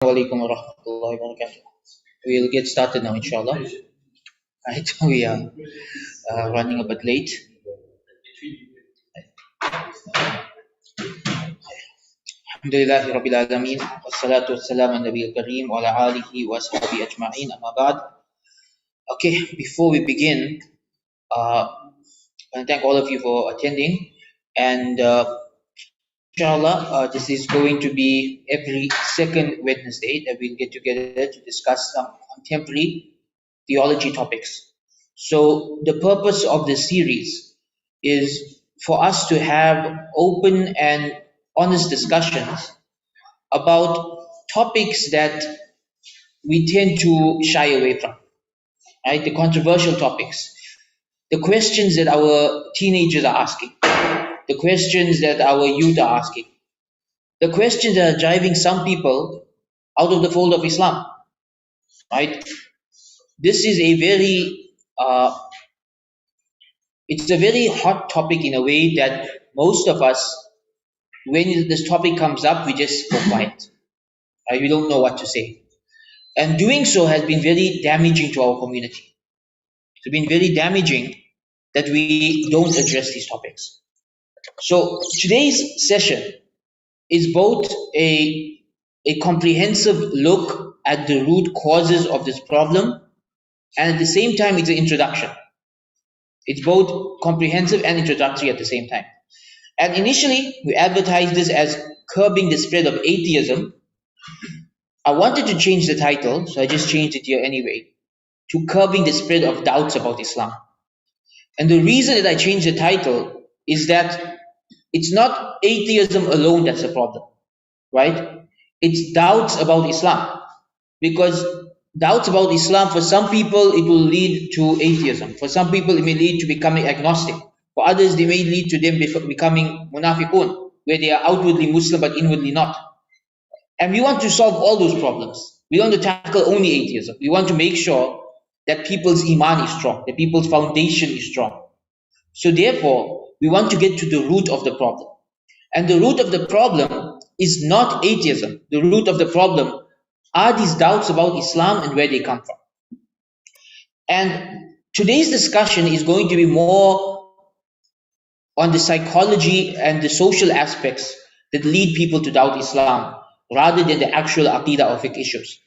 Alaikum wa rahmatullahi wa barakatuh. We'll get started now, inshallah. Right, we are running a bit late. Alhamdulillahi Rabbil Alameen. Wassalatu wassalamu ala Nabiyyil Kareem wa ala alihi wa ashabihi ajma'in. Amma ba'd. Okay, before we begin, I want to thank all of you for attending. And inshallah, this is going to be every second Wednesday that we'll get together to discuss some contemporary theology topics. So the purpose of this series is for us to have open and honest discussions about topics that we tend to shy away from, right? The controversial topics, the questions that our teenagers are asking, the questions that our youth are asking, the questions that are driving some people out of the fold of Islam, right? This is a very it's a very hot topic in a way that most of us, when this topic comes up, we just go quiet. Right? We don't know what to say. And doing so has been very damaging to our community. It's been very damaging that we don't address these topics. So today's session is both a comprehensive look at the root causes of this problem, and at the same time it's an introduction. It's both comprehensive and introductory at the same time. And initially, we advertised this as curbing the spread of atheism. I wanted to change the title, so I just changed it here anyway, to curbing the spread of doubts about Islam. And the reason that I changed the title is that it's not atheism alone that's the problem, right? It's doubts about Islam. Because doubts about Islam, for some people, it will lead to atheism. For some people, it may lead to becoming agnostic. For others, they may lead to them becoming munafiqun, where they are outwardly Muslim but inwardly not. And we want to solve all those problems. We don't want to tackle only atheism. We want to make sure that people's iman is strong, that people's foundation is strong. So therefore, we want to get to the root of the problem. And the root of the problem is not atheism. The root of the problem are these doubts about Islam and where they come from. And today's discussion is going to be more on the psychology and the social aspects that lead people to doubt Islam rather than the actual aqidah or fiqh issues.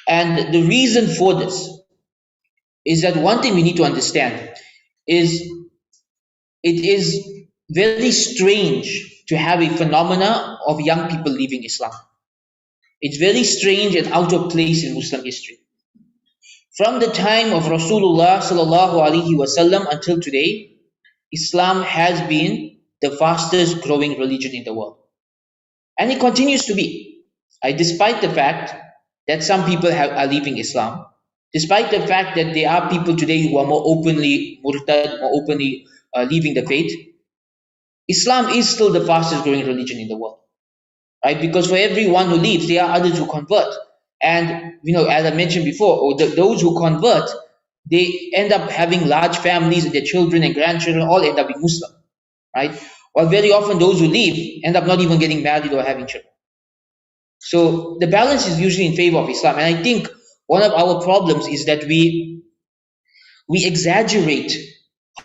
And the reason for this is that one thing we need to understand is it is very strange to have a phenomena of young people leaving Islam. It's very strange and out of place in Muslim history. From the time of Rasulullah sallallahu alaihi wasallam until today, Islam has been the fastest growing religion in the world. And it continues to be, despite the fact that some people are leaving Islam, despite the fact that there are people today who are more openly murtad, more openly leaving the faith, Islam is still the fastest growing religion in the world. Right? Because for everyone who leaves, there are others who convert. And, as I mentioned before, those who convert, they end up having large families, and their children and grandchildren all end up being Muslim. Right? Or very often those who leave end up not even getting married or having children. So the balance is usually in favor of Islam. And I think one of our problems is that we exaggerate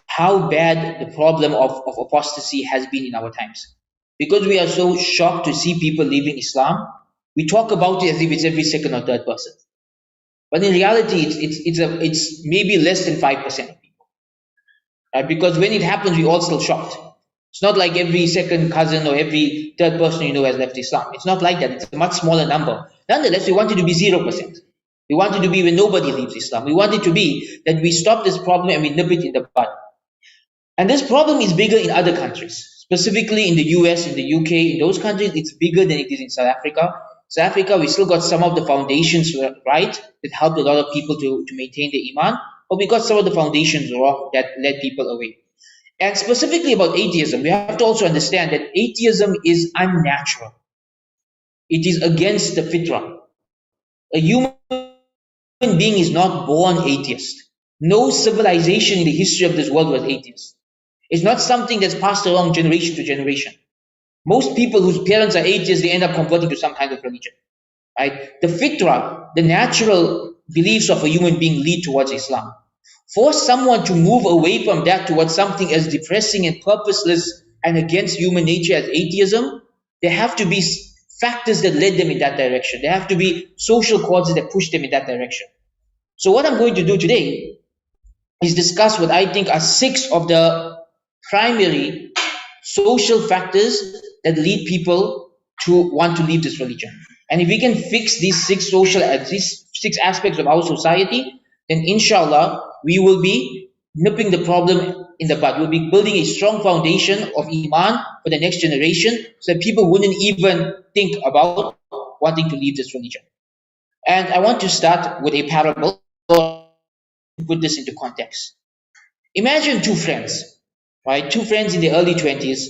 how bad the problem of apostasy has been in our times. Because we are so shocked to see people leaving Islam, we talk about it as if it's every second or third person. But in reality, it's maybe less than 5% of people. Right? Because when it happens, we're all still shocked. It's not like every second cousin or every third person has left Islam. It's not like that. It's a much smaller number. Nonetheless, we want it to be 0%. We want it to be when nobody leaves Islam. We want it to be that we stop this problem and we nip it in the bud. And this problem is bigger in other countries. Specifically in the US, in the UK, in those countries, it's bigger than it is in South Africa. South Africa, we still got some of the foundations right that helped a lot of people to maintain their iman, but we got some of the foundations wrong that led people away. And specifically about atheism, we have to also understand that atheism is unnatural. It is against the fitrah. A human being is not born atheist. No civilization in the history of this world was atheist. It's not something that's passed along generation to generation. Most people whose parents are atheists, they end up converting to some kind of religion. right? The fitrah, the natural beliefs of a human being lead towards Islam. For someone to move away from that towards something as depressing and purposeless and against human nature as atheism, there have to be factors that led them in that direction. There have to be social causes that push them in that direction. So what I'm going to do today is discuss what I think are 6 of the primary social factors that lead people to want to leave this religion. And if we can fix these 6 these 6 aspects of our society, then inshallah we will be nipping the problem in the bud. We'll be building a strong foundation of iman for the next generation, so that people wouldn't even think about wanting to leave this religion. And I want to start with a parable to put this into context. Imagine 2 friends, right? 2 friends in the early 20s.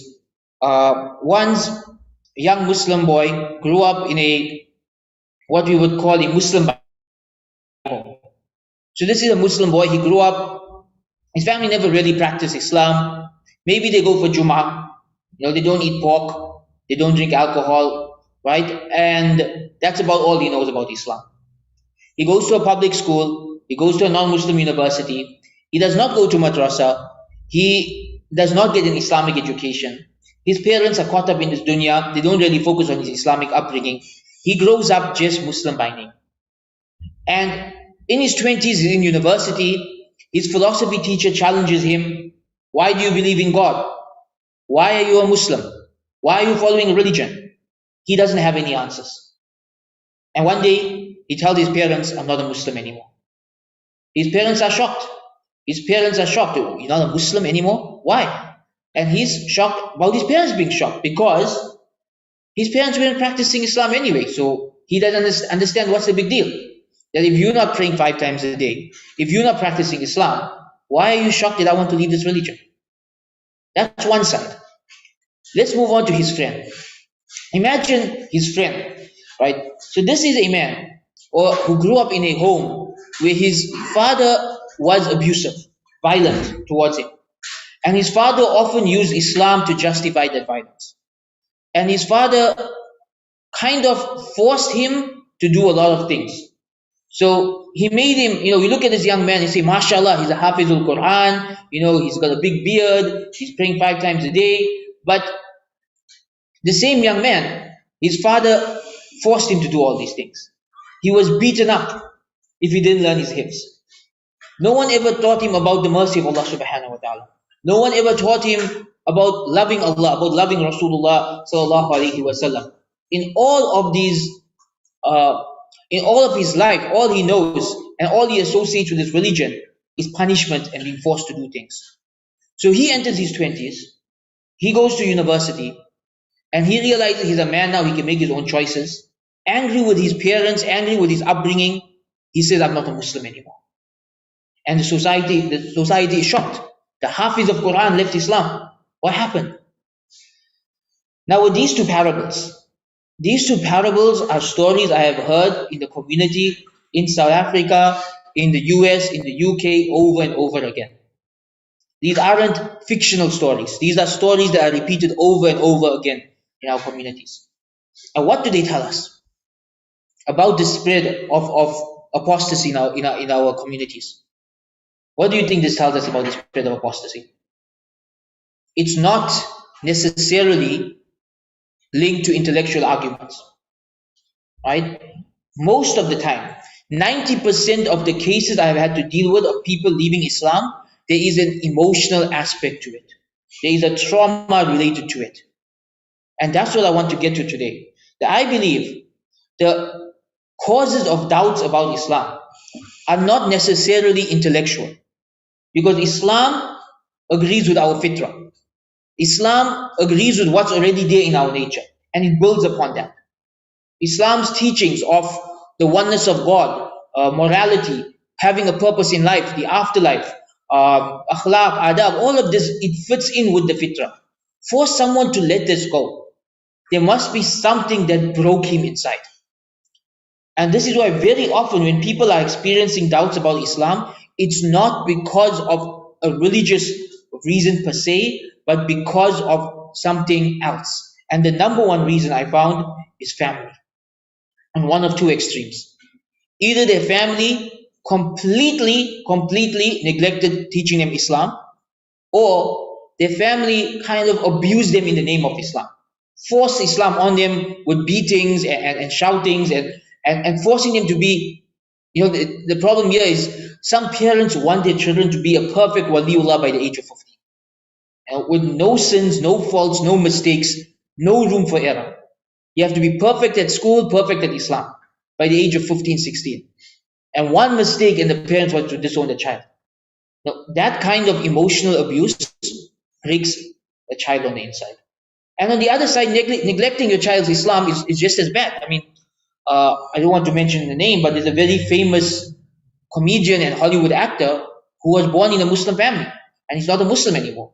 One's a young Muslim boy, grew up in what we would call a Muslim home. So this is a Muslim boy. He grew up, his family never really practiced Islam. Maybe they go for Jummah. They don't eat pork. They don't drink alcohol, right? And that's about all he knows about Islam. He goes to a public school. He goes to a non-Muslim university. He does not go to madrasa. He does not get an Islamic education. His parents are caught up in this dunya. They don't really focus on his Islamic upbringing. He grows up just Muslim by name. And in his 20s, he's in university. His philosophy teacher challenges him. Why do you believe in God? Why are you a Muslim? Why are you following a religion? He doesn't have any answers. And one day, he tells his parents, I'm not a Muslim anymore. His parents are shocked. You're not a Muslim anymore? Why? And he's shocked about his parents being shocked, because his parents weren't practicing Islam anyway. So he doesn't understand what's the big deal. That if you're not praying 5 times a day, if you're not practicing Islam, why are you shocked that I want to leave this religion? That's one side. Let's move on to his friend. Imagine his friend, right? So this is a man who grew up in a home where his father was abusive, violent towards him. And his father often used Islam to justify that violence. And his father kind of forced him to do a lot of things. So he made him, you look at this young man, you say, mashallah, he's a Hafizul Quran, he's got a big beard, he's praying 5 times a day. But the same young man, his father forced him to do all these things. He was beaten up if he didn't learn his hifz. No one ever taught him about the mercy of Allah subhanahu wa ta'ala. No one ever taught him about loving Allah, about loving Rasulullah sallallahu alaihi wasallam. In all of his life, all he knows and all he associates with his religion is punishment and being forced to do things. So he enters his 20s, he goes to university, and he realizes he's a man now, he can make his own choices. Angry with his parents, angry with his upbringing, he says, I'm not a Muslim anymore. And the society is shocked. The Hafiz of Quran left Islam. What happened? Now with these 2 parables are stories I have heard in the community, in South Africa, in the US, in the UK, over and over again. These aren't fictional stories. These are stories that are repeated over and over again in our communities. And what do they tell us about the spread of apostasy in our communities? What do you think this tells us about the spread of apostasy? It's not necessarily linked to intellectual arguments, right? Most of the time, 90% of the cases I've had to deal with of people leaving Islam, there is an emotional aspect to it. There is a trauma related to it. And that's what I want to get to today. That I believe the causes of doubts about Islam are not necessarily intellectual. Because Islam agrees with our fitrah. Islam agrees with what's already there in our nature, and it builds upon that. Islam's teachings of the oneness of God, morality, having a purpose in life, the afterlife, akhlaq, adab, all of this, it fits in with the fitrah. For someone to let this go, there must be something that broke him inside. And this is why very often when people are experiencing doubts about Islam, it's not because of a religious reason per se, but because of something else. And the number one reason I found is family. on one of two extremes. Either their family completely neglected teaching them Islam, or their family kind of abused them in the name of Islam, forced Islam on them with beatings and shoutings and forcing them to be, the problem here is some parents want their children to be a perfect waliullah by the age of 15. With no sins, no faults, no mistakes, no room for error. You have to be perfect at school, perfect at Islam by the age of 15, 16. And one mistake and the parents want to disown the child. Now, that kind of emotional abuse breaks a child on the inside. And on the other side, neglecting your child's Islam is just as bad. I mean, I don't want to mention the name, but there's a very famous comedian and Hollywood actor who was born in a Muslim family, and he's not a Muslim anymore.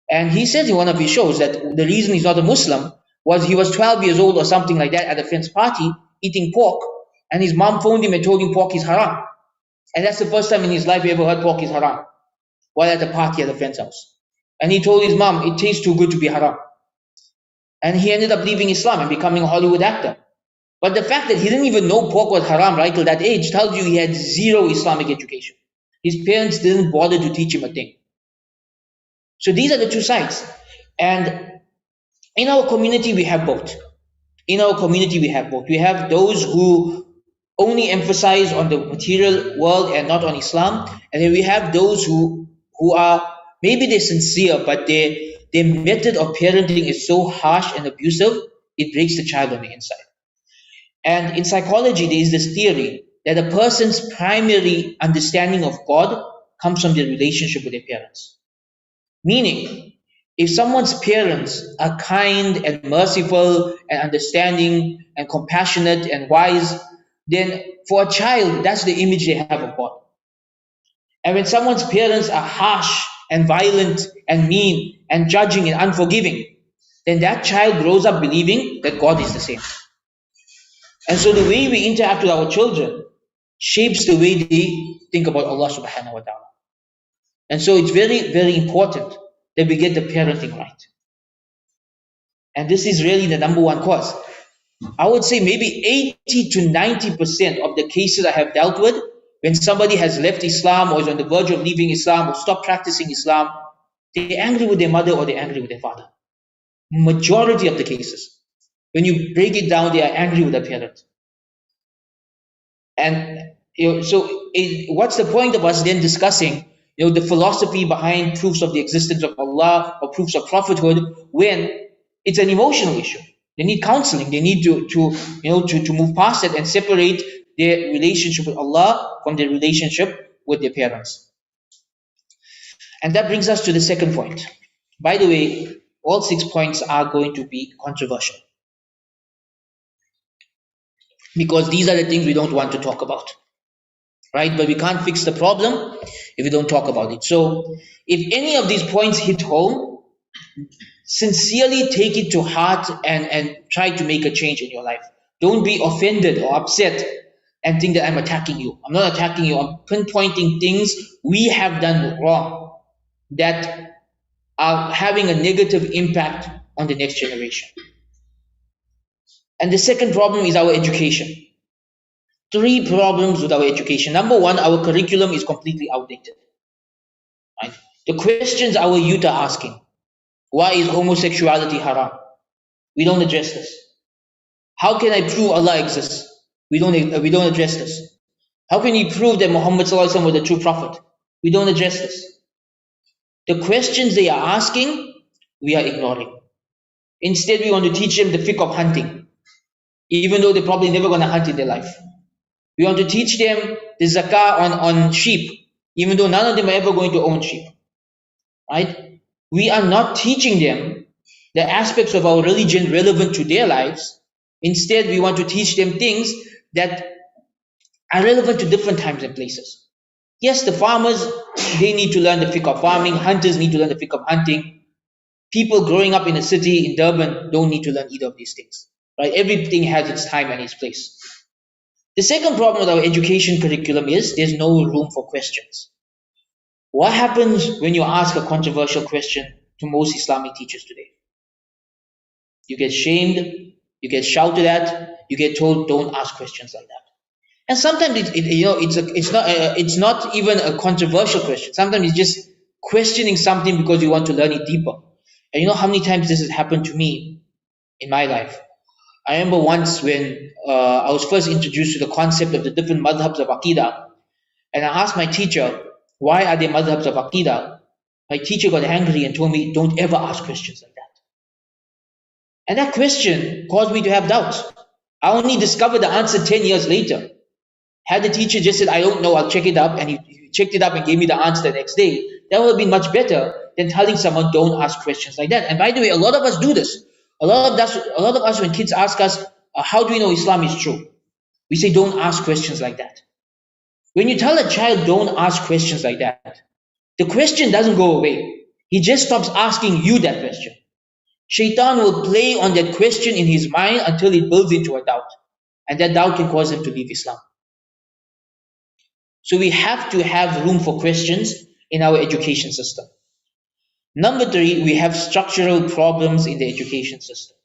And he says in one of his shows that the reason he's not a Muslim was he was 12 years old or something like that at a friend's party eating pork, and his mom phoned him and told him pork is haram. And that's the first time in his life he ever heard pork is haram, while at a party at a friend's house. And he told his mom, it tastes too good to be haram. And he ended up leaving Islam and becoming a Hollywood actor. But the fact that he didn't even know pork was haram right till that age tells you he had zero Islamic education. His parents didn't bother to teach him a thing. So these are the two sides. And in our community, we have both. We have those who only emphasize on the material world and not on Islam. And then we have those who are, maybe they're sincere, but their method of parenting is so harsh and abusive, it breaks the child on the inside. And in psychology, there is this theory that a person's primary understanding of God comes from their relationship with their parents. Meaning, if someone's parents are kind and merciful and understanding and compassionate and wise, then for a child, that's the image they have of God. And when someone's parents are harsh and violent and mean and judging and unforgiving, then that child grows up believing that God is the same. And so the way we interact with our children shapes the way they think about Allah subhanahu wa ta'ala. And so it's very, very important that we get the parenting right. And this is really the number one cause. I would say maybe 80 to 90% of the cases I have dealt with, when somebody has left Islam or is on the verge of leaving Islam or stopped practicing Islam, they're angry with their mother or they're angry with their father. Majority of the cases. When you break it down, they are angry with their parent. And what's the point of us then discussing the philosophy behind proofs of the existence of Allah or proofs of prophethood when it's an emotional issue? They need counseling. They need to move past it and separate their relationship with Allah from their relationship with their parents. And that brings us to the second point. By the way, all 6 points are going to be controversial, because these are the things we don't want to talk about, right? But we can't fix the problem if we don't talk about it. So if any of these points hit home, sincerely take it to heart and try to make a change in your life. Don't be offended or upset and think that I'm attacking you. I'm not attacking you. I'm pinpointing things we have done wrong that are having a negative impact on the next generation. And the second problem is our education. 3 problems with our education. Number one, our curriculum is completely outdated. Right? The questions our youth are asking: why is homosexuality haram? We don't address this. How can I prove Allah exists? We don't address this. How can you prove that Muhammad ﷺ was the true prophet? We don't address this. The questions they are asking, we are ignoring. Instead, we want to teach them the fiqh of hunting, even though they're probably never going to hunt in their life. We want to teach them the zakah on sheep, even though none of them are ever going to own sheep. Right? We are not teaching them the aspects of our religion relevant to their lives. Instead, we want to teach them things that are relevant to different times and places. Yes, the farmers, they need to learn the fiqh of farming. Hunters need to learn the fiqh of hunting. People growing up in a city in Durban don't need to learn either of these things. Right? Everything has its time and its place. The second problem with our education curriculum is there's no room for questions. What happens when you ask a controversial question to most Islamic teachers today? You get shamed, You get shouted at. You get told, "Don't ask questions like that." And sometimes it's not even a controversial question. Sometimes it's just questioning something because you want to learn it deeper. And you know how many times this has happened to me in my life. I remember once when I was first introduced to the concept of the different madhabs of Aqidah, and I asked my teacher, why are there madhabs of Aqidah? My teacher got angry and told me, don't ever ask questions like that. And that question caused me to have doubts. I only discovered the answer 10 years later. Had the teacher just said, I don't know, I'll check it up, and he checked it up and gave me the answer the next day, that would have been much better than telling someone, don't ask questions like that. And by the way, a lot of us do this. A lot of us, when kids ask us, how do we know Islam is true? We say, don't ask questions like that. When you tell a child, don't ask questions like that, the question doesn't go away. He just stops asking you that question. Shaitan will play on that question in his mind until it builds into a doubt. And that doubt can cause him to leave Islam. So we have to have room for questions in our education system. Number 3, we have structural problems in the education system.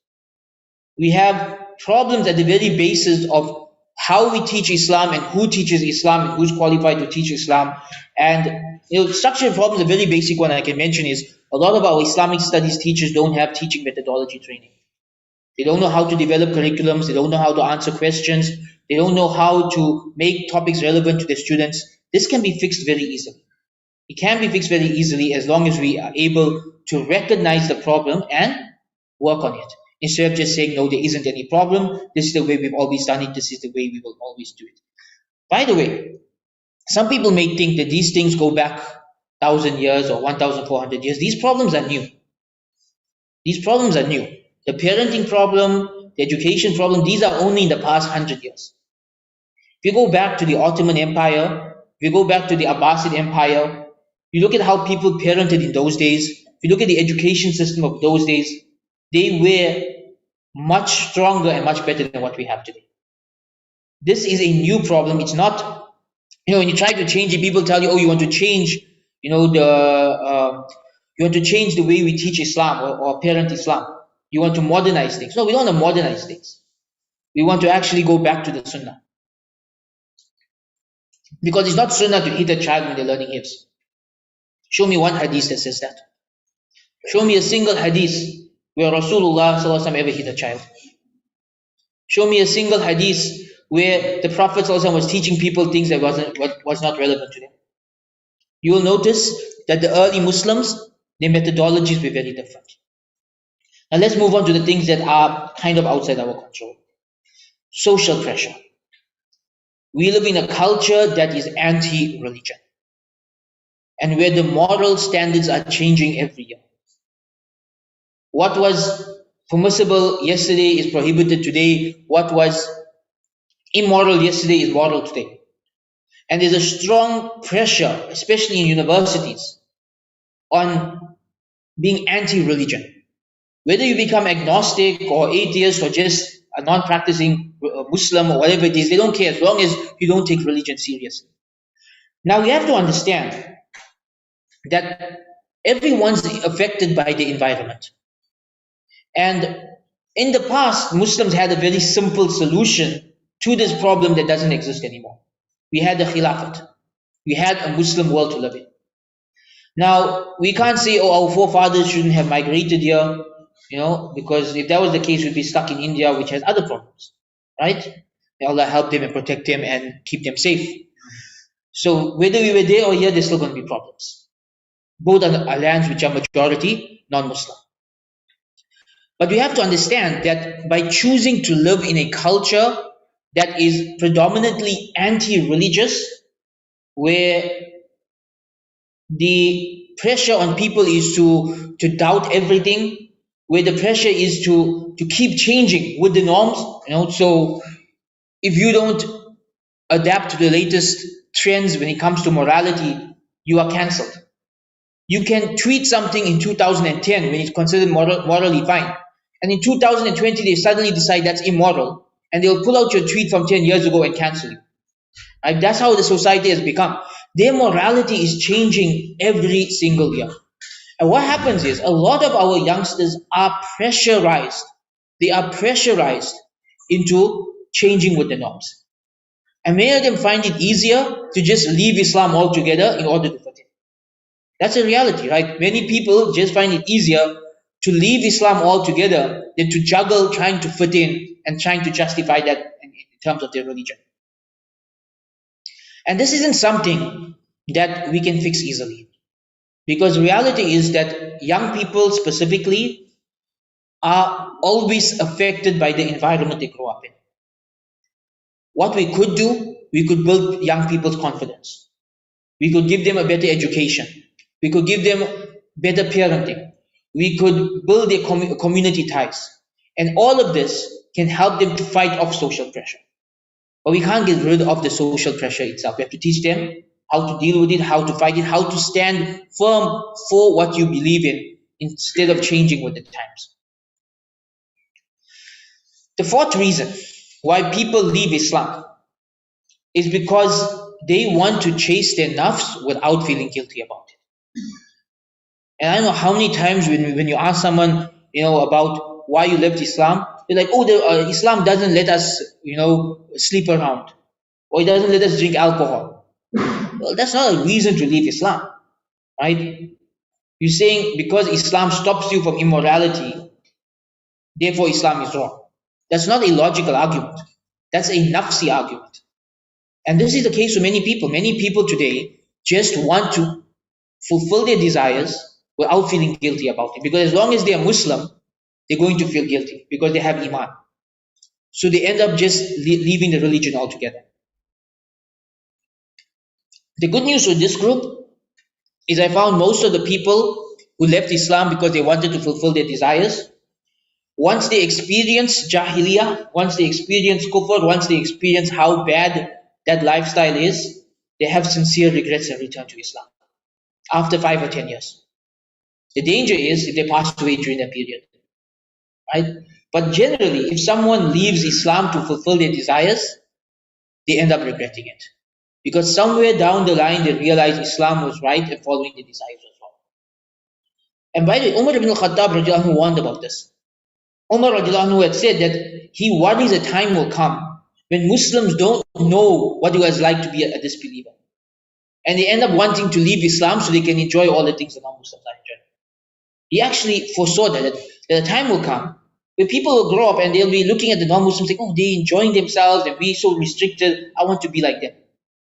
We have problems at the very basis of how we teach Islam and who teaches Islam and who's qualified to teach Islam. And structural problems, a very basic one I can mention is a lot of our Islamic studies teachers don't have teaching methodology training. They don't know how to develop curriculums. They don't know how to answer questions. They don't know how to make topics relevant to the students. This can be fixed very easily. It can be fixed very easily as long as we are able to recognize the problem and work on it. Instead of just saying, no, there isn't any problem. This is the way we've always done it. This is the way we will always do it. By the way, some people may think that these things go back 1,000 years or 1,400 years. These problems are new. These problems are new. The parenting problem, the education problem, these are only in the past 100 years. If you go back to the Ottoman Empire, if you go back to the Abbasid Empire, you look at how people parented in those days, if you look at the education system of those days, they were much stronger and much better than what we have today. This is a new problem. It's not, when you try to change it, people tell you, oh, you want to change, you want to change the way we teach Islam or parent Islam. You want to modernize things. No, we don't want to modernize things. We want to actually go back to the Sunnah. Because it's not Sunnah to hit a child when they're learning hifz. Show me one hadith that says that. Show me a single hadith where Rasulullah ﷺ ever hit a child. Show me a single hadith where the Prophet ﷺ was teaching people things that was not relevant to them. You will notice that the early Muslims, their methodologies were very different. Now let's move on to the things that are kind of outside our control. Social pressure. We live in a culture that is anti-religion, and where the moral standards are changing every year. What was permissible yesterday is prohibited today. What was immoral yesterday is moral today. And there's a strong pressure, especially in universities, on being anti-religion. Whether you become agnostic or atheist or just a non-practicing Muslim or whatever it is, they don't care as long as you don't take religion seriously. Now we have to understand that everyone's affected by the environment. And in the past, Muslims had a very simple solution to this problem that doesn't exist anymore. We had the Khilafat. We had a Muslim world to live in. Now, we can't say, oh, our forefathers shouldn't have migrated here, because if that was the case, we'd be stuck in India, which has other problems, right? May Allah help them and protect them and keep them safe. So whether we were there or here, there's still going to be problems. Both are lands which are majority non-Muslim. But we have to understand that by choosing to live in a culture that is predominantly anti-religious, where the pressure on people is to doubt everything, where the pressure is to keep changing with the norms, so if you don't adapt to the latest trends when it comes to morality, you are cancelled. You can tweet something in 2010 when it's considered morally fine, and in 2020 they suddenly decide that's immoral, and they'll pull out your tweet from 10 years ago and cancel you. Right? That's how the society has become. Their morality is changing every single year. And what happens is a lot of our youngsters are pressurized. they are pressurized into changing with the norms. And many of them find it easier to just leave Islam altogether in order to fit in. That's a reality, right? Many people just find it easier to leave Islam altogether than to juggle trying to fit in and trying to justify that in terms of their religion. And this isn't something that we can fix easily. Because reality is that young people specifically are always affected by the environment they grow up in. What we could do, we could build young people's confidence. We could give them a better education. We could give them better parenting. We could build their community ties. And all of this can help them to fight off social pressure. But we can't get rid of the social pressure itself. We have to teach them how to deal with it, how to fight it, how to stand firm for what you believe in instead of changing with the times. The fourth reason why people leave Islam is because they want to chase their nafs without feeling guilty about it. And I don't know how many times when you ask someone, about why you left Islam, they're like, Islam doesn't let us, sleep around, or it doesn't let us drink alcohol. Well, that's not a reason to leave Islam, right? You're saying because Islam stops you from immorality, therefore Islam is wrong. That's not a logical argument. That's a nafsi argument. And this is the case for many people. Many people today just want to fulfill their desires without feeling guilty about it. Because as long as they are Muslim, they're going to feel guilty because they have iman. So they end up just leaving the religion altogether. The good news with this group is I found most of the people who left Islam because they wanted to fulfill their desires, once they experience jahiliyyah, once they experience kufr, once they experience how bad that lifestyle is, they have sincere regrets and return to Islam after 5 or 10 years. The danger is if they pass away during that period, right? But generally, if someone leaves Islam to fulfill their desires, they end up regretting it. Because somewhere down the line, they realize Islam was right and following their desires was wrong. And by the way, Umar ibn al-Khattab radiallahu anhu warned about this. Umar radiallahu anhu had said that he worries a time will come when Muslims don't know what it was like to be a disbeliever. And they end up wanting to leave Islam so they can enjoy all the things that non-Muslims are enjoying. He actually foresaw that a time will come where people will grow up and they'll be looking at the non-Muslims saying, oh, they're enjoying themselves and we're so restricted, I want to be like them.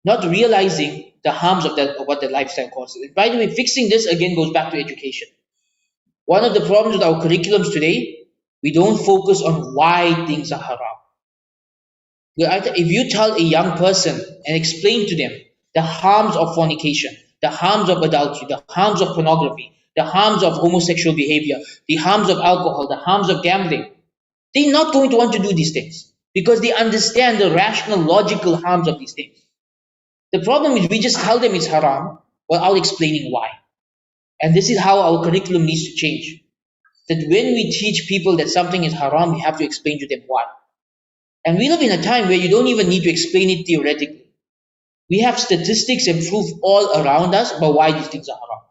Not realizing the harms of what the lifestyle causes. And by the way, fixing this again goes back to education. One of the problems with our curriculums today, we don't focus on why things are haram. If you tell a young person and explain to them the harms of fornication, the harms of adultery, the harms of pornography, the harms of homosexual behavior, the harms of alcohol, the harms of gambling, they're not going to want to do these things because they understand the rational, logical harms of these things. The problem is we just tell them it's haram without explaining why. And this is how our curriculum needs to change. That when we teach people that something is haram, we have to explain to them why. And we live in a time where you don't even need to explain it theoretically. We have statistics and proof all around us about why these things are haram.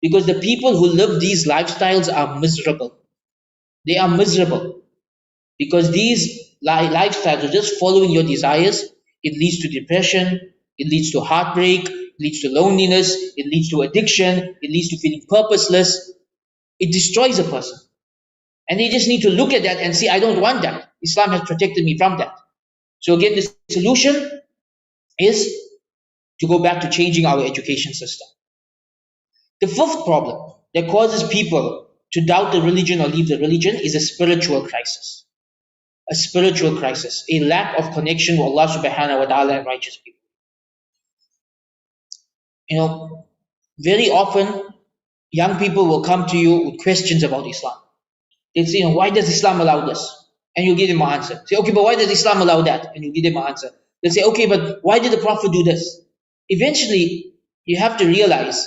Because the people who live these lifestyles are miserable. They are miserable. Because these lifestyles are just following your desires. It leads to depression. It leads to heartbreak. It leads to loneliness. It leads to addiction. It leads to feeling purposeless. It destroys a person. And they just need to look at that and see, I don't want that. Islam has protected me from that. So again, the solution is to go back to changing our education system. The fifth problem that causes people to doubt the religion or leave the religion is a spiritual crisis. A spiritual crisis, a lack of connection with Allah subhanahu wa ta'ala and righteous people. Very often, young people will come to you with questions about Islam. They'll say, why does Islam allow this? And you'll give them an answer. Say, okay, but why does Islam allow that? And you'll give them an answer. They'll say, okay, but why did the Prophet do this? Eventually, you have to realize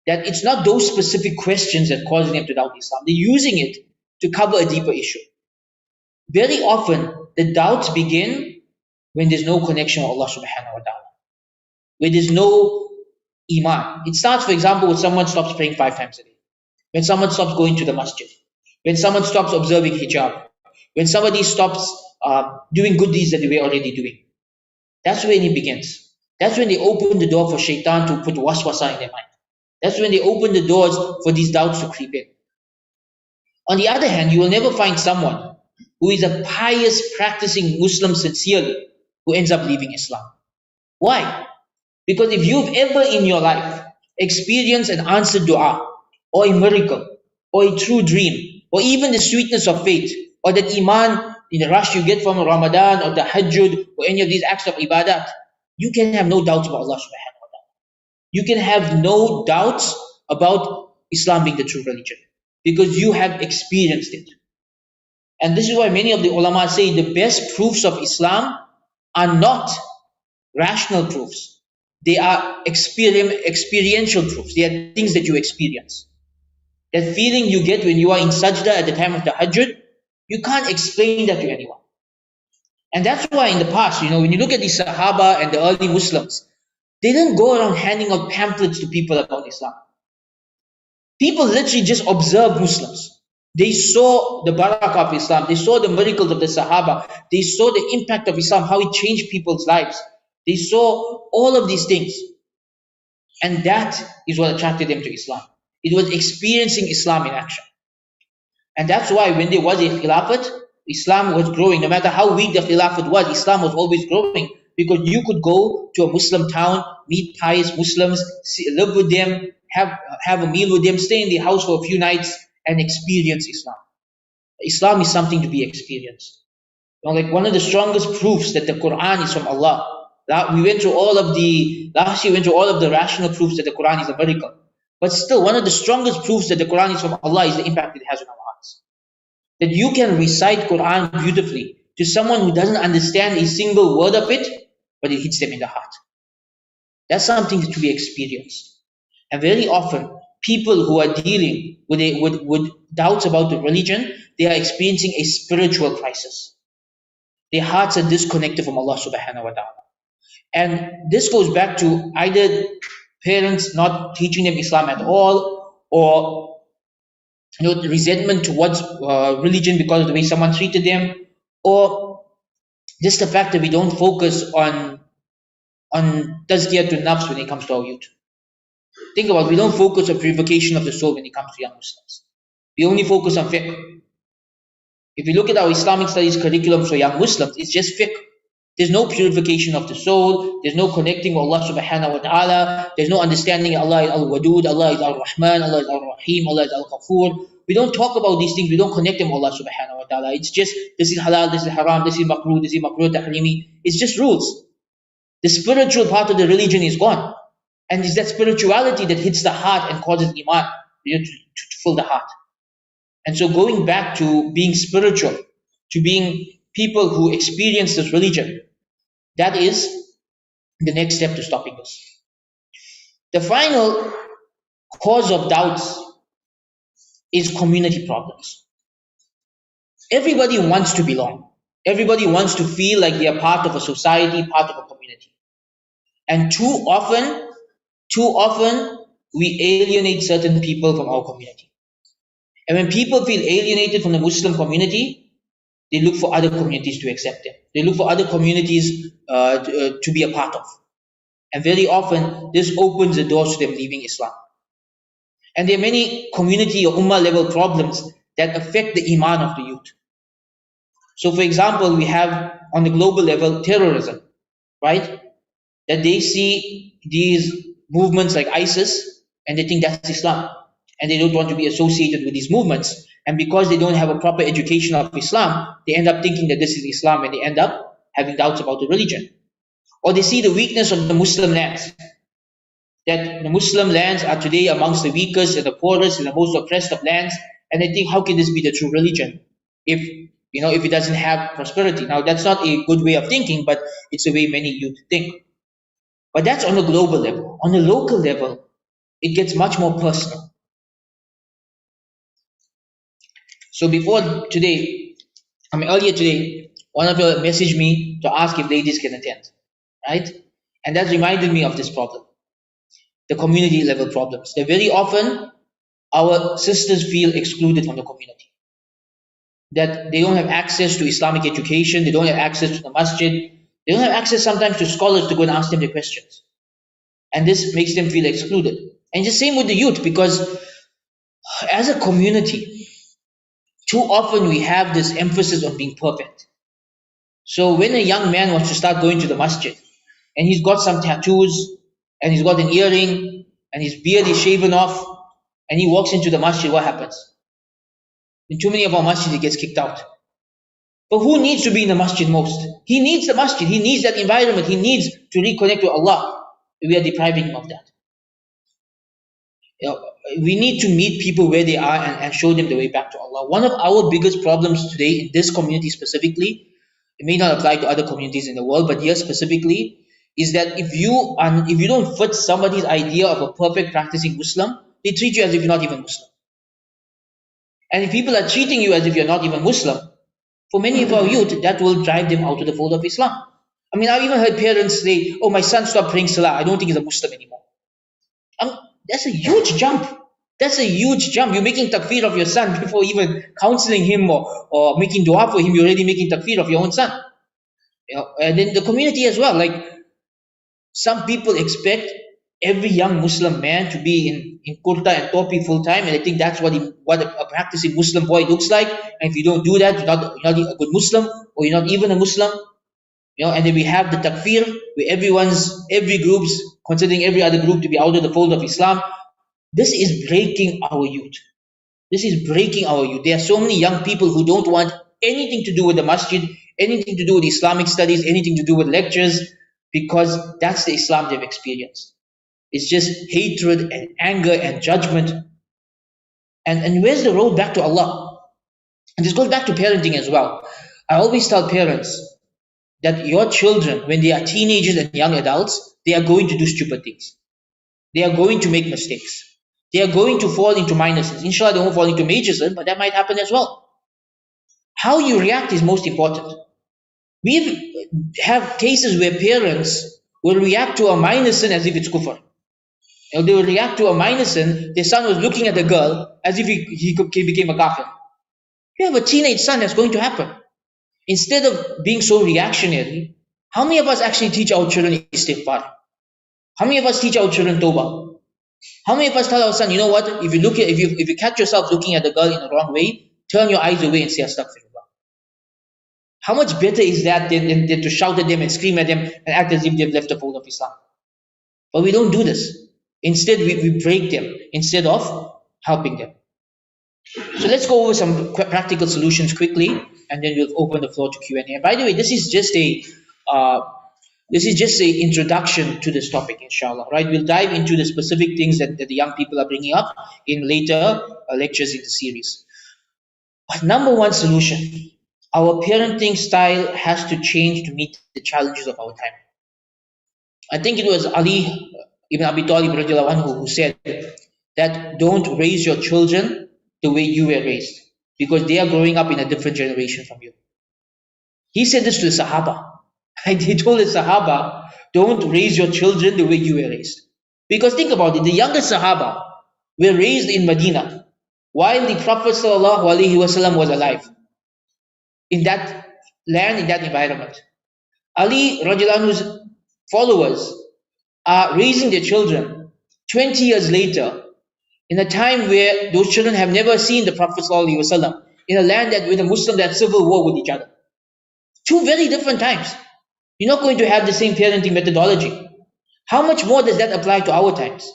that it's not those specific questions that cause them to doubt Islam. They're using it to cover a deeper issue. Very often, the doubts begin when there's no connection with Allah subhanahu wa ta'ala. Where there's no iman. It starts, for example, when someone stops praying 5 times a day. When someone stops going to the masjid. When someone stops observing hijab. when somebody stops doing good deeds that they were already doing. That's when it begins. That's when they open the door for shaitan to put waswasa in their mind. That's when they open the doors for these doubts to creep in. On the other hand, you will never find someone who is a pious, practicing Muslim sincerely who ends up leaving Islam. Why? Because if you've ever in your life experienced an answered dua, or a miracle, or a true dream, or even the sweetness of faith, or that iman in the rush you get from Ramadan or the Hajjud or any of these acts of ibadat, you can have no doubts about Allah subhanahu wa ta'ala. You can have no doubts about Islam being the true religion because you have experienced it. And this is why many of the ulama say the best proofs of Islam are not rational proofs. They are experiential proofs. They are things that you experience. That feeling you get when you are in sajda at the time of the Hajjud, you can't explain that to anyone. And that's why in the past, when you look at the Sahaba and the early Muslims, they didn't go around handing out pamphlets to people about Islam. People literally just observed Muslims. They saw the barakah of Islam. They saw the miracles of the Sahaba. They saw the impact of Islam, how it changed people's lives. They saw all of these things. And that is what attracted them to Islam. It was experiencing Islam in action. And that's why when there was a khilafat, Islam was growing. No matter how weak the khilafat was, Islam was always growing. Because you could go to a Muslim town, meet pious Muslims, live with them, have a meal with them, stay in the house for a few nights, and experience Islam. Islam is something to be experienced. Like one of the strongest proofs that the Quran is from Allah. Last year we went through all of the rational proofs that the Quran is a miracle. But still, one of the strongest proofs that the Quran is from Allah is the impact it has on our hearts. That you can recite Quran beautifully to someone who doesn't understand a single word of it, but it hits them in the heart. That's something to be experienced. And very often, people who are dealing with doubts about the religion, they are experiencing a spiritual crisis. Their hearts are disconnected from Allah subhanahu wa ta'ala. And this goes back to either parents not teaching them Islam at all, or resentment towards religion because of the way someone treated them, or just the fact that we don't focus on tazkiyatun nafs when it comes to our youth. Think about it, we don't focus on purification of the soul when it comes to young Muslims. We only focus on fiqh. If you look at our Islamic studies curriculum for young Muslims, it's just fiqh. There's no purification of the soul. There's no connecting with Allah subhanahu wa ta'ala. There's no understanding Allah is al-Wadud, Allah is al-Rahman, Allah is al-Rahim, Allah is al-Ghafur. We don't talk about these things. We don't connect them with Allah subhanahu wa ta'ala. It's just, this is halal, this is haram, this is makruh, this is makruh, tahrimi. It's just rules. The spiritual part of the religion is gone. And it's that spirituality that hits the heart and causes iman to fill the heart. And so going back to being spiritual, to being people who experience this religion, that is the next step to stopping this. The final cause of doubts is community problems. Everybody wants to belong. Everybody wants to feel like they are part of a society, part of a community. And too often, we alienate certain people from our community. And when people feel alienated from the Muslim community, they look for other communities to accept them. They look for other communities to be a part of. And very often, this opens the doors to them leaving Islam. And there are many community or ummah level problems that affect the iman of the youth. So for example, we have on the global level terrorism, right? That they see these movements like ISIS and they think that's Islam. And they don't want to be associated with these movements. And because they don't have a proper education of Islam, they end up thinking that this is Islam and they end up having doubts about the religion. Or they see the weakness of the Muslim lands. That the Muslim lands are today amongst the weakest and the poorest and the most oppressed of lands. And they think, how can this be the true religion if it doesn't have prosperity? Now that's not a good way of thinking, but it's the way many youth think. But that's on a global level. On a local level, it gets much more personal. So earlier today, one of you messaged me to ask if ladies can attend, right? And that reminded me of this problem, the community level problems. That very often, our sisters feel excluded from the community. that they don't have access to Islamic education, they don't have access to the masjid, they don't have access sometimes to scholars to go and ask them their questions. And this makes them feel excluded. And the same with the youth, because as a community, too often we have this emphasis on being perfect. So when a young man wants to start going to the masjid and he's got some tattoos and he's got an earring and his beard is shaven off and he walks into the masjid, what happens? In too many of our masjids, he gets kicked out. But who needs to be in the masjid most? He needs the masjid. He needs that environment. He needs to reconnect with Allah. We are depriving him of that. We need to meet people where they are and show them the way back to Allah. One of our biggest problems today in this community specifically, it may not apply to other communities in the world, but here specifically, is that if you don't fit somebody's idea of a perfect practicing Muslim, they treat you as if you're not even Muslim. And if people are treating you as if you're not even Muslim, for many of our youth, that will drive them out of the fold of Islam. I mean, I've even heard parents say, oh, my son stopped praying Salah, I don't think he's a Muslim anymore. That's a huge jump. That's a huge jump. You're making takfir of your son before even counseling him or making dua for him. You're already making takfir of your own son. And then the community as well. Like, some people expect every young Muslim man to be in kurta and topi full time, and I think that's what a practicing Muslim boy looks like. And if you don't do that, you're not a good Muslim, or you're not even a Muslim. And then we have the takfir, where every group's considering every other group to be out of the fold of Islam. This is breaking our youth. This is breaking our youth. There are so many young people who don't want anything to do with the masjid, anything to do with Islamic studies, anything to do with lectures, because that's the Islam they've experienced. It's just hatred and anger and judgment. And where's the road back to Allah? And this goes back to parenting as well. I always tell parents that your children, when they are teenagers and young adults, they are going to do stupid things. They are going to make mistakes. They are going to fall into minor sins. Inshallah, they won't fall into major sins, but that might happen as well. How you react is most important. We have cases where parents will react to a minor sin as if it's kufr. They will react to a minor sin. Their son was looking at the girl as if he became a kafir. You have a teenage son, that's going to happen. Instead of being so reactionary, how many of us actually teach our children istighfar? How many of us teach our children tawbah? How many of us tell our son, you know what? If you catch yourself looking at the girl in the wrong way, turn your eyes away and say astaghfirullah. How much better is that than to shout at them and scream at them and act as if they've left the fold of Islam? But we don't do this. Instead, we break them instead of helping them. So let's go over some practical solutions quickly, and then we'll open the floor to Q&A. And by the way, this is just a introduction to this topic, inshallah. Right? We'll dive into the specific things that the young people are bringing up in later lectures in the series. But number one solution, our parenting style has to change to meet the challenges of our time. I think it was Ali ibn Abi Talib radiallahu anhu who said that don't raise your children the way you were raised, because they are growing up in a different generation from you. He said this to the Sahaba. And he told the Sahaba, don't raise your children the way you were raised. Because think about it, the younger Sahaba were raised in Medina while the Prophet ﷺ was alive. In that land, in that environment. Ali radiallahu anhu's followers are raising their children 20 years later, in a time where those children have never seen the Prophet ﷺ, in a land that with the Muslims had civil war with each other. Two very different times. You're not going to have the same parenting methodology. How much more does that apply to our times?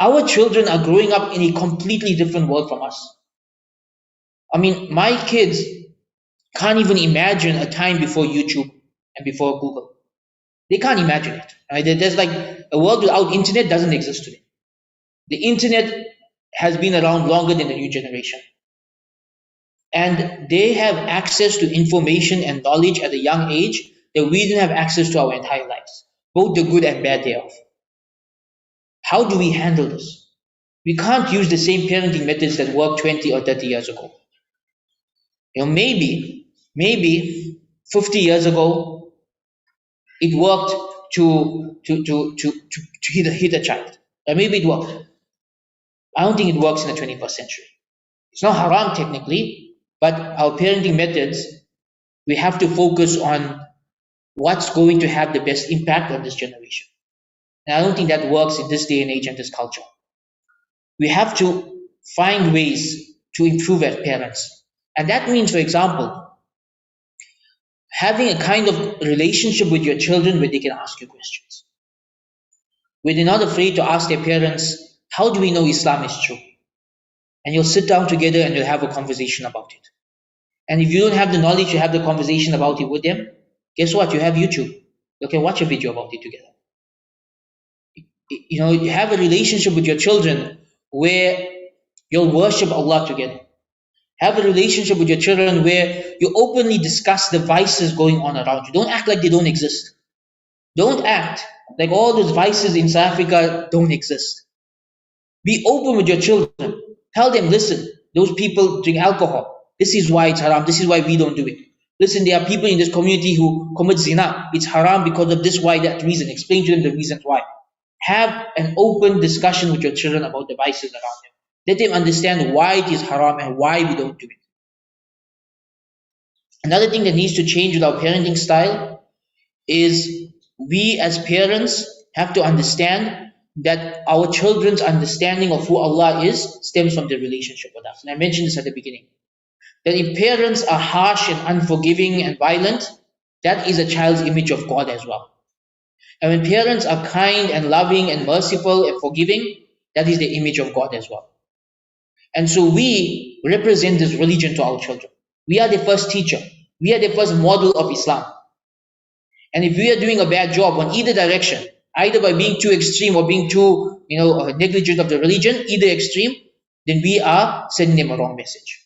Our children are growing up in a completely different world from us. I mean, my kids can't even imagine a time before YouTube and before Google. They can't imagine it. Right? There's like a world without internet doesn't exist today. The internet has been around longer than the new generation. And they have access to information and knowledge at a young age that we didn't have access to our entire lives, both the good and bad thereof. How do we handle this? We can't use the same parenting methods that worked 20 or 30 years ago. Maybe 50 years ago, it worked to hit a child. Or maybe it worked. I don't think it works in the 21st century. It's not haram technically, But our parenting methods, we have to focus on what's going to have the best impact on this generation. And I don't think that works in this day and age and this culture. We have to find ways to improve as parents. And that means, for example, having a kind of relationship with your children where they can ask you questions. Where they're not afraid to ask their parents, how do we know Islam is true? And you'll sit down together and you'll have a conversation about it. And if you don't have the knowledge to have the conversation about it with them, guess what? You have YouTube. You can watch a video about it together. You have a relationship with your children where you'll worship Allah together. Have a relationship with your children where you openly discuss the vices going on around you. Don't act like they don't exist. Don't act like all those vices in South Africa don't exist. Be open with your children. Tell them, listen, those people drink alcohol. This is why it's haram. This is why we don't do it. Listen, there are people in this community who commit zina. It's haram because of this, why, that reason. Explain to them the reasons why. Have an open discussion with your children about the vices around them. Let them understand why it is haram and why we don't do it. Another thing that needs to change with our parenting style is we as parents have to understand that our children's understanding of who Allah is stems from their relationship with us. And I mentioned this at the beginning. That if parents are harsh and unforgiving and violent, that is a child's image of God as well. And when parents are kind and loving and merciful and forgiving, that is the image of God as well. And so we represent this religion to our children. We are the first teacher. We are the first model of Islam. And if we are doing a bad job on either direction, either by being too extreme or being too negligent of the religion, either extreme, then we are sending them a wrong message.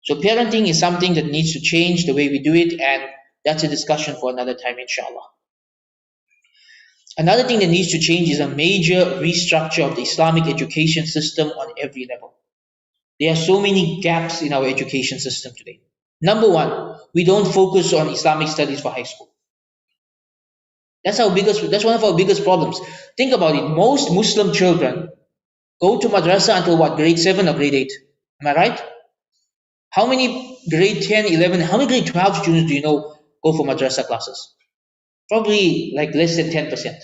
So parenting is something that needs to change the way we do it, and that's a discussion for another time, inshallah. Another thing that needs to change is a major restructure of the Islamic education system on every level. There are so many gaps in our education system today. Number one, we don't focus on Islamic studies for high school. That's one of our biggest problems. Think about it. Most Muslim children go to madrasa until what, grade 7 or grade 8? Am I right? How many grade 10, 11, how many grade 12 students do you know go for madrasa classes? Probably like less than 10%.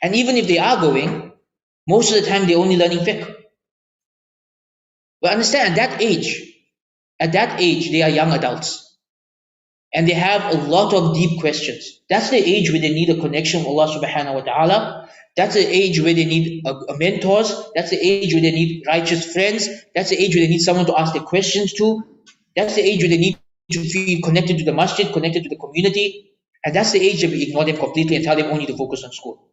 And even if they are going, most of the time they're only learning fiqh. But understand, at that age, they are young adults. And they have a lot of deep questions. That's the age where they need a connection with Allah subhanahu wa ta'ala. That's the age where they need mentors. That's the age where they need righteous friends. That's the age where they need someone to ask their questions to. That's the age where they need to feel connected to the masjid, connected to the community. And that's the age that we ignore them completely and tell them only to focus on school.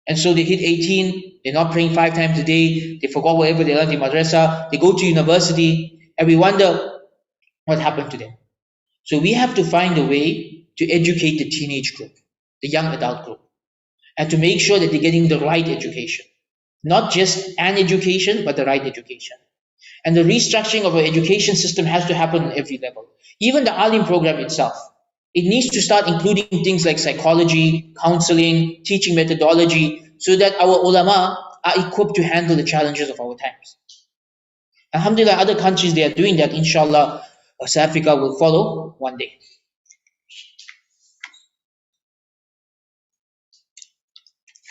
And so they hit 18, they're not praying 5 times a day, they forgot whatever they learned in madrasa, they go to university, and we wonder what happened to them. So we have to find a way to educate the teenage group, the young adult group, and to make sure that they're getting the right education. Not just an education, but the right education. And the restructuring of our education system has to happen on every level. Even the Alim program itself. It needs to start including things like psychology, counseling, teaching methodology, so that our ulama are equipped to handle the challenges of our times. Alhamdulillah, other countries, they are doing that. Inshallah, South Africa will follow one day.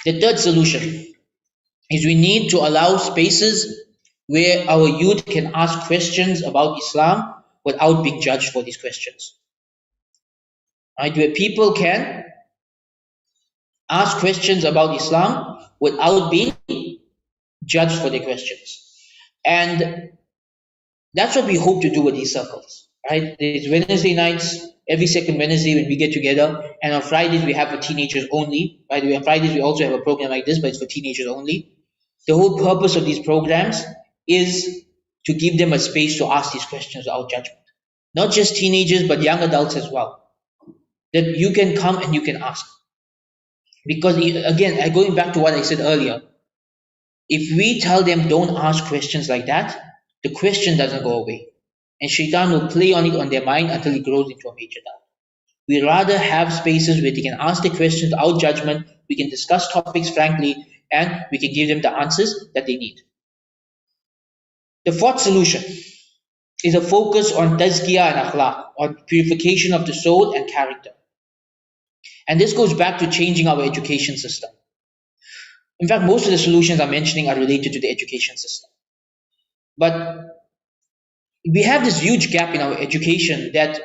The third solution is we need to allow spaces where our youth can ask questions about Islam without being judged for these questions. Right, where people can ask questions about Islam without being judged for their questions. And that's what we hope to do with these circles. Right? There's Wednesday nights, every second Wednesday when we get together, and on Fridays we have for teenagers only. By the way, on Fridays we also have a program like this, but it's for teenagers only. The whole purpose of these programs is to give them a space to ask these questions without judgment. Not just teenagers, but young adults as well. That you can come and you can ask. Because again, going back to what I said earlier, if we tell them don't ask questions like that, the question doesn't go away. And shaitan will play on it on their mind until it grows into a major doubt. We rather have spaces where they can ask the questions without judgment, we can discuss topics frankly, and we can give them the answers that they need. The fourth solution is a focus on tazkiyah and akhlaq, on purification of the soul and character. And this goes back to changing our education system. In fact, most of the solutions I'm mentioning are related to the education system. But we have this huge gap in our education that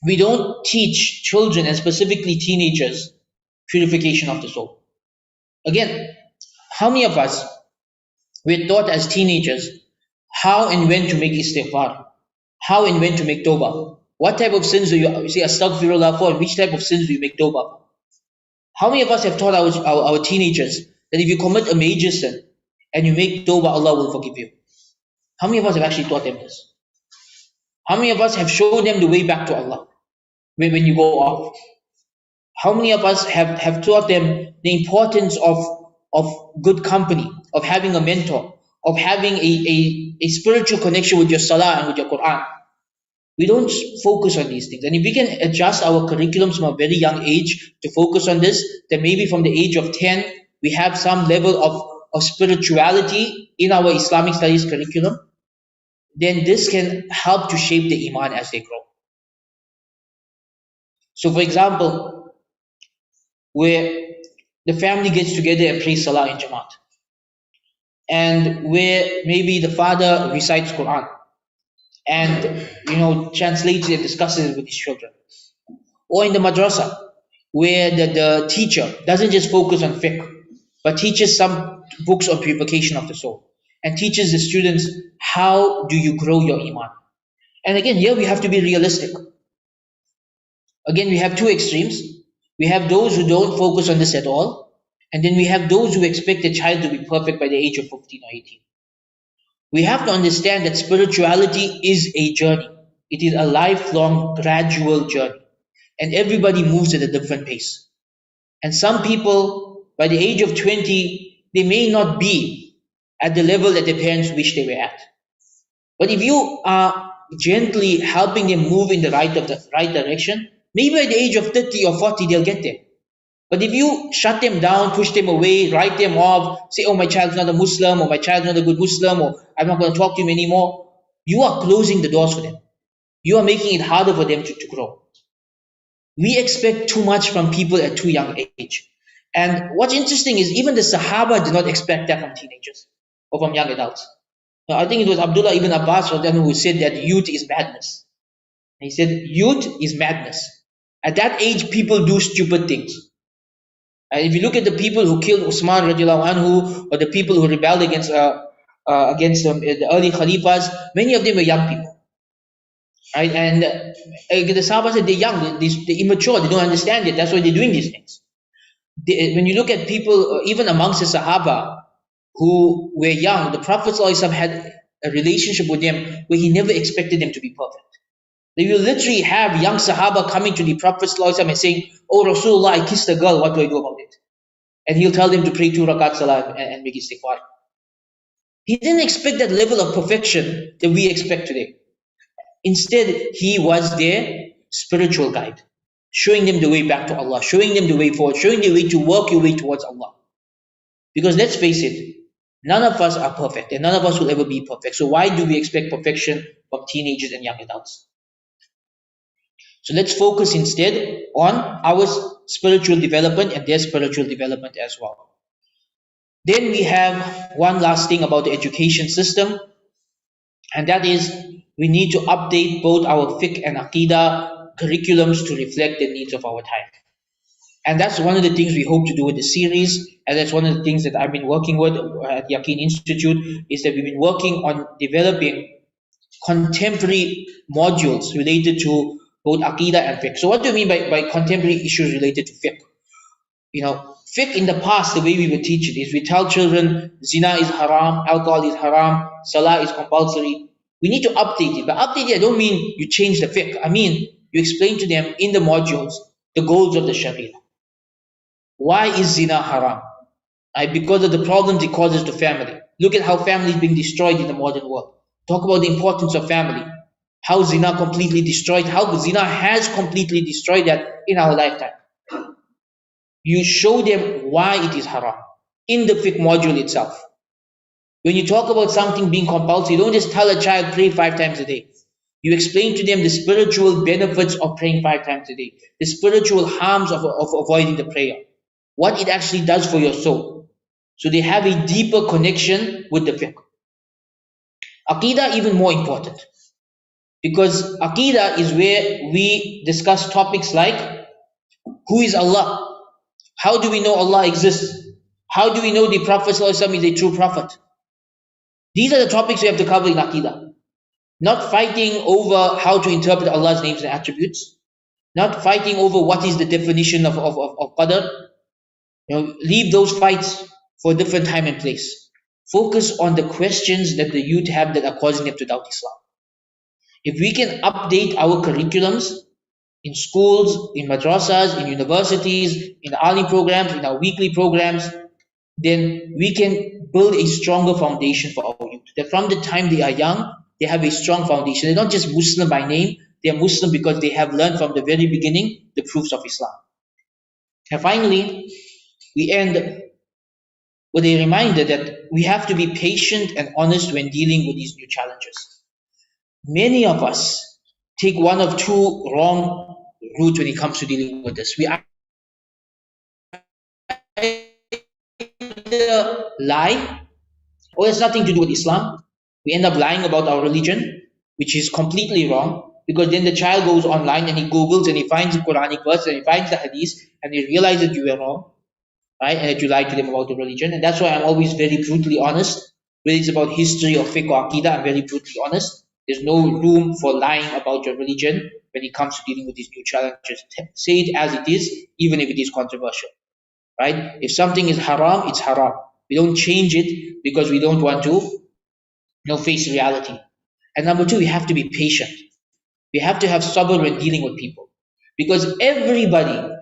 we don't teach children and specifically teenagers purification of the soul. Again, how many of us were taught as teenagers how and when to make istighfar, how and when to make tawbah? What type of sins do you say astaghfirullah for, and which type of sins do you make tawbah for? How many of us have taught our teenagers that if you commit a major sin and you make tawbah, Allah will forgive you? How many of us have actually taught them this? How many of us have shown them the way back to Allah when you go off? How many of us have taught them the importance of good company, of having a mentor, of having a spiritual connection with your salah and with your Quran? We don't focus on these things. And if we can adjust our curriculums from a very young age to focus on this, then maybe from the age of 10, we have some level of spirituality in our Islamic studies curriculum, then this can help to shape the iman as they grow. So for example, where the family gets together and prays salah in Jamaat, and where maybe the father recites Quran and translates it and discusses it with his children. Or in the madrasa, where the teacher doesn't just focus on fiqh, but teaches some books on purification of the soul, and teaches the students how do you grow your iman. And again, here we have to be realistic. Again, we have two extremes. We have those who don't focus on this at all, and then we have those who expect a child to be perfect by the age of 15 or 18. We have to understand that spirituality is a journey. It is a lifelong, gradual journey. And everybody moves at a different pace. And some people, by the age of 20, they may not be at the level that their parents wish they were at. But if you are gently helping them move in the right direction, maybe by the age of 30 or 40, they'll get there. But if you shut them down, push them away, write them off, say, oh, my child's not a Muslim, or my child's not a good Muslim, or I'm not going to talk to him anymore, you are closing the doors for them. You are making it harder for them to grow. We expect too much from people at too young age. And what's interesting is even the Sahaba did not expect that from teenagers or from young adults. Now, I think it was Abdullah ibn Abbas who said that youth is madness. He said, youth is madness. At that age, people do stupid things. And if you look at the people who killed Usman radiallahu anhu, or the people who rebelled against the early Khalifas, many of them were young people. Right? And the Sahaba said they're young, they're immature, they don't understand it, that's why they're doing these things. When you look at people, even amongst the Sahaba who were young, the Prophet ﷺ had a relationship with them where he never expected them to be perfect. They will literally have young Sahaba coming to the Prophet ﷺ and saying, oh Rasulullah, I kissed a girl, what do I do about it? And he'll tell them to pray 2 rakat salah and make istighfar. He didn't expect that level of perfection that we expect today. Instead, he was their spiritual guide, showing them the way back to Allah, showing them the way forward, showing the way to work your way towards Allah. Because let's face it, none of us are perfect and none of us will ever be perfect. So why do we expect perfection from teenagers and young adults? So let's focus instead on our spiritual development and their spiritual development as well. Then we have one last thing about the education system, and that is we need to update both our fiqh and aqidah curriculums to reflect the needs of our time. And that's one of the things we hope to do with the series, and that's one of the things that I've been working with at the Yaqeen Institute, is that we've been working on developing contemporary modules related to both aqidah and fiqh. So what do you mean by contemporary issues related to fiqh? Fiqh in the past, the way we would teach it is we tell children zina is haram, alcohol is haram, salah is compulsory. We need to update it. But update it, I don't mean you change the fiqh. I mean you explain to them in the modules the goals of the Sharia. Why is zina haram? Because of the problems it causes to family. Look at how family is being destroyed in the modern world. Talk about the importance of family. How zina completely destroyed, how zina has completely destroyed that in our lifetime. You show them why it is haram in the fiqh module itself. When you talk about something being compulsory, you don't just tell a child pray 5 times a day. You explain to them the spiritual benefits of praying 5 times a day, the spiritual harms of avoiding the prayer, what it actually does for your soul. So they have a deeper connection with the fiqh. Aqidah even more important, because Aqidah is where we discuss topics like who is Allah? How do we know Allah exists? How do we know the Prophet ﷺ is a true prophet? These are the topics we have to cover in Aqidah. Not fighting over how to interpret Allah's names and attributes. Not fighting over what is the definition of Qadr. Leave those fights for a different time and place. Focus on the questions that the youth have that are causing them to doubt Islam. If we can update our curriculums in schools, in madrasas, in universities, in alim programs, in our weekly programs, then we can build a stronger foundation for our youth. That from the time they are young, they have a strong foundation. They're not just Muslim by name, they are Muslim because they have learned from the very beginning the proofs of Islam. And finally, we end with a reminder that we have to be patient and honest when dealing with these new challenges. Many of us take one of two wrong routes when it comes to dealing with this. We either lie, or it has nothing to do with Islam. We end up lying about our religion, which is completely wrong, because then the child goes online and he Googles and he finds the Quranic verse and he finds the hadith and he realizes that you were wrong, right? And that you lied to them about the religion. And that's why I'm always very brutally honest. Whether it's about history or fiqh or aqidah, I'm very brutally honest. There's no room for lying about your religion when it comes to dealing with these new challenges. Say it as it is, even if it is controversial, right? If something is haram, it's haram. We don't change it because we don't want to face reality. And number two, we have to be patient. We have to have sabr when dealing with people, because everybody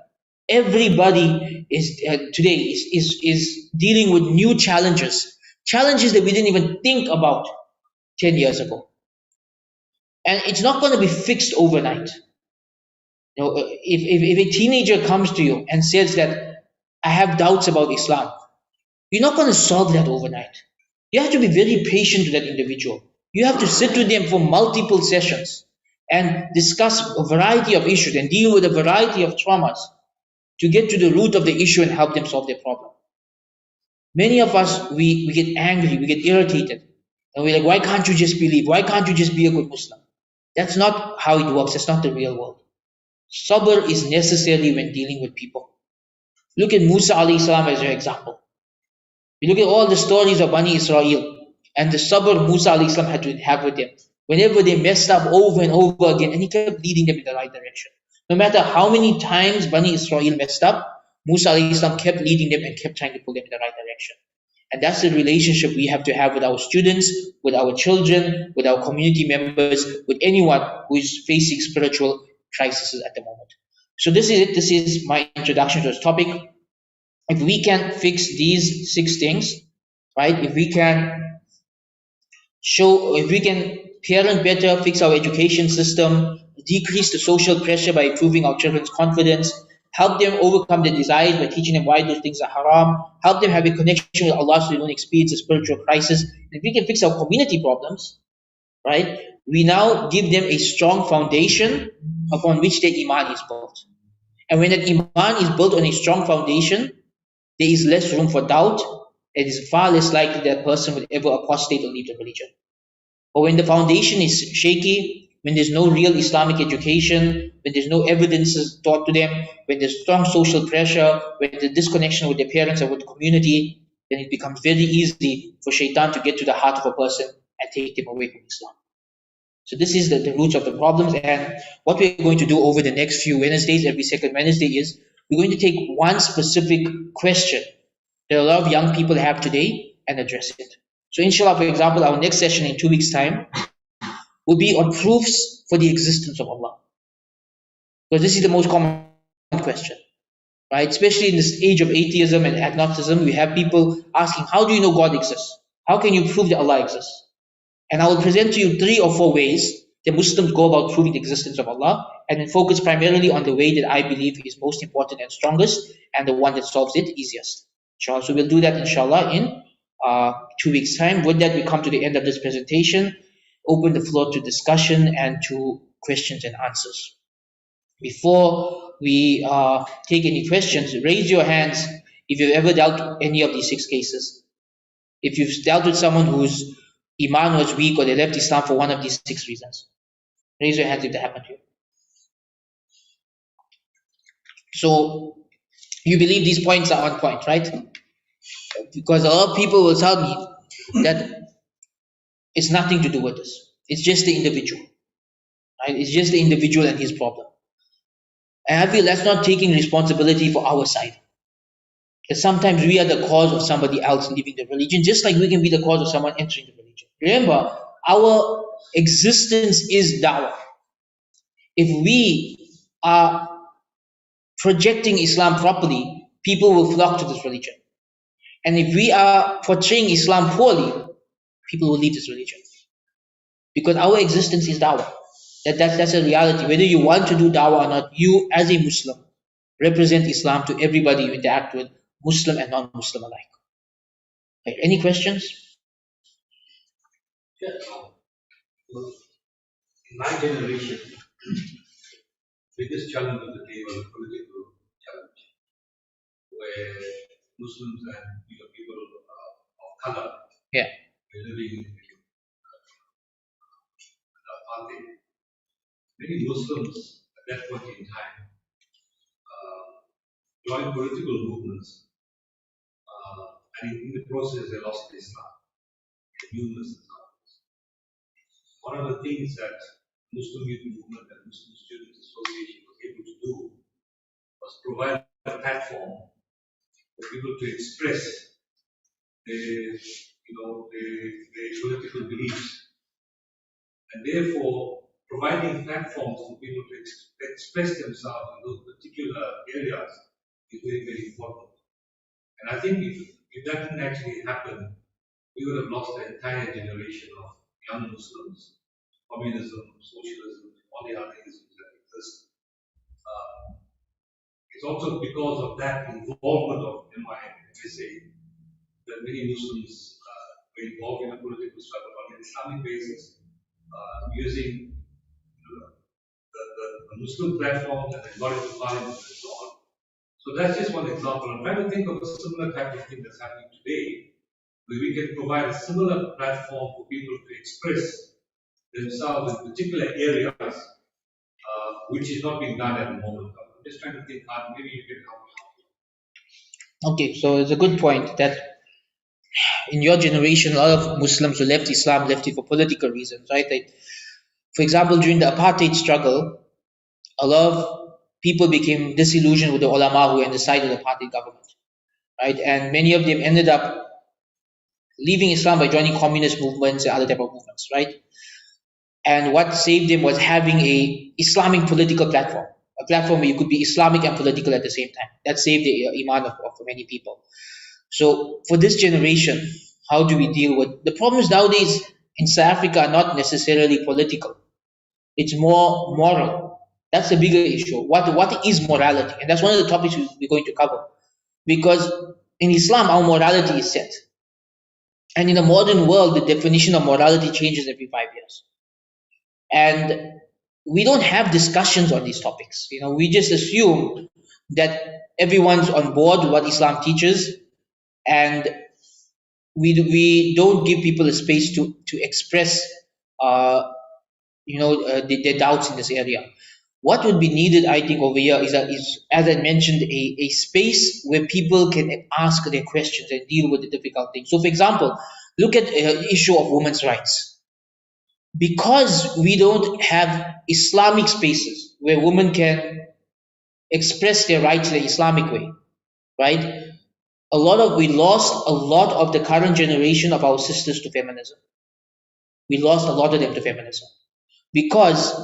is today is dealing with new challenges that we didn't even think about 10 years ago, and it's not going to be fixed overnight. If a teenager comes to you and says that I have doubts about Islam, you're not going to solve that overnight. You have to be very patient with that individual. You have to sit with them for multiple sessions and discuss a variety of issues and deal with a variety of traumas to get to the root of the issue and help them solve their problem. Many of us, we get angry, we get irritated, and we're like, why can't you just believe? Why can't you just be a good Muslim? That's not how it works. That's not the real world. Sabr is necessary when dealing with people. Look at Musa alayhi salam as your example. You look at all the stories of Bani Israel and the sabr Musa alayhi salam had to have with them. Whenever they messed up over and over again, and he kept leading them in the right direction. No matter how many times Bani Israel messed up, Musa alayhi salam kept leading them and kept trying to pull them in the right direction. And that's the relationship we have to have with our students, with our children, with our community members, with anyone who is facing spiritual crises at the moment. So this is it. This is my introduction to this topic. If we can fix these 6 things, right? If we can parent better, fix our education system, decrease the social pressure by improving our children's confidence, help them overcome their desires by teaching them why those things are haram, help them have a connection with Allah so they don't experience a spiritual crisis. If we can fix our community problems, right? We now give them a strong foundation upon which their iman is built. And when that iman is built on a strong foundation, there is less room for doubt. It is far less likely that a person will ever apostate or leave the religion. But when the foundation is shaky, when there's no real Islamic education, when there's no evidences taught to them, when there's strong social pressure, when there's disconnection with their parents and with the community, then it becomes very easy for shaitan to get to the heart of a person and take them away from Islam. So this is the roots of the problems, and what we're going to do over the next few Wednesdays, every second Wednesday, is we're going to take one specific question that a lot of young people have today and address it. So inshallah, for example, our next session in 2 weeks' time will be on proofs for the existence of Allah. Because this is the most common question, right? Especially in this age of atheism and agnosticism, we have people asking, how do you know God exists? How can you prove that Allah exists? And I will present to you 3 or 4 ways that Muslims go about proving the existence of Allah, and then focus primarily on the way that I believe is most important and strongest, and the one that solves it easiest. Inshallah. So we'll do that inshallah in 2 weeks' time. With that, we come to the end of this presentation. Open the floor to discussion and to questions and answers. Before we take any questions, raise your hands if you've ever dealt with any of these 6 cases. If you've dealt with someone whose iman was weak or they left Islam for one of these 6 reasons. Raise your hands if that happened to you. So you believe these points are on point, right? Because a lot of people will tell me that it's nothing to do with this. It's just the individual. Right? It's just the individual and his problem. And I feel that's not taking responsibility for our side. Because sometimes we are the cause of somebody else leaving the religion, just like we can be the cause of someone entering the religion. Remember, our existence is da'wah. If we are projecting Islam properly, people will flock to this religion. And if we are portraying Islam poorly, people will leave this religion. Because our existence is da'wah. That's a reality. Whether you want to do da'wah or not, you as a Muslim represent Islam to everybody you interact with, Muslim and non-Muslim alike. Okay, any questions? Yeah. In my generation, biggest challenge of the day was a political challenge, where Muslims and people of color were living in apartheid. Many Muslims at that point in time joined political movements, and in the process they lost Islam. Numerous examples. One of the things that Muslim Youth Movement and Muslim Students Association was able to do was provide a platform for people to express their political beliefs, and therefore providing platforms for people to express themselves in those particular areas is very, very important. And I think if that didn't actually happen, we would have lost the entire generation of young Muslims, communism, socialism, all the other isms that exist. It's also because of that involvement of MSA that many Muslims were involved in a political struggle on an Islamic basis, using the Muslim platform and the political parliament and so on. So that's just one example. I'm trying to think of a similar type of thing that's happening today, where we can provide a similar platform for people to express themselves in particular areas, which is not being done at the moment. I'm just trying to think how maybe you can help me out. Okay, so it's a good point that in your generation, a lot of Muslims who left Islam left it for political reasons, right? For example, during the apartheid struggle, a lot of people became disillusioned with the ulama who were on the side of the apartheid government, right? And many of them ended up leaving Islam by joining communist movements and other type of movements, right? And what saved them was having a Islamic political platform, a platform where you could be Islamic and political at the same time. That saved the iman of many people. So for this generation, how do we deal with the problems nowadays in South Africa are not necessarily political. It's more moral. That's the bigger issue. What is morality? And that's one of the topics we're going to cover. Because in Islam, our morality is set. And in the modern world, the definition of morality changes every 5 years. And we don't have discussions on these topics. We just assume that everyone's on board with what Islam teaches, and we don't give people a space to express their doubts in this area. What would be needed, I think, over here is as I mentioned, a space where people can ask their questions and deal with the difficult things. So, for example, look at the issue of women's rights. Because we don't have Islamic spaces where women can express their rights in the Islamic way, right? We lost a lot of the current generation of our sisters to feminism. We lost a lot of them to feminism because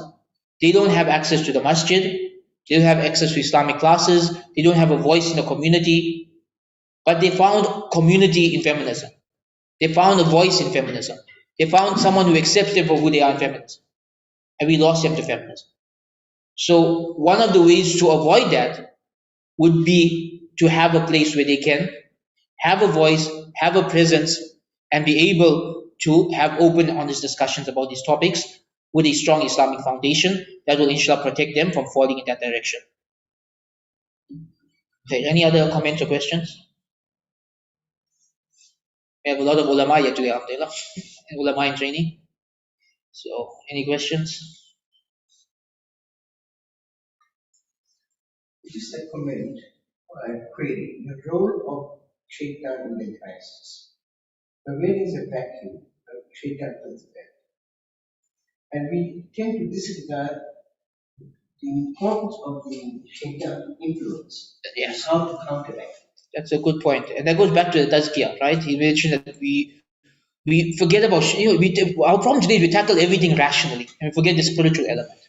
they don't have access to the masjid, they don't have access to Islamic classes, they don't have a voice in the community, but they found community in feminism. They found a voice in feminism. They found someone who accepts them for who they are in feminism. And we lost them to feminism. So one of the ways to avoid that would be to have a place where they can have a voice, have a presence, and be able to have open, honest discussions about these topics with a strong Islamic foundation that will inshallah protect them from falling in that direction. Okay, any other comments or questions? We have a lot of ulama here today, alhamdulillah. Ulama in training. So, any questions? Just a comment or a query. The role of shaitan in the crisis. The where is a vacuum, shaitan fills that. And we tend to disregard the importance of the shaitan influence. Yes. How to counteract. That's a good point. And that goes back to the tazkiyah, right? He mentioned that we forget about, our problem today is we tackle everything rationally and we forget the spiritual element.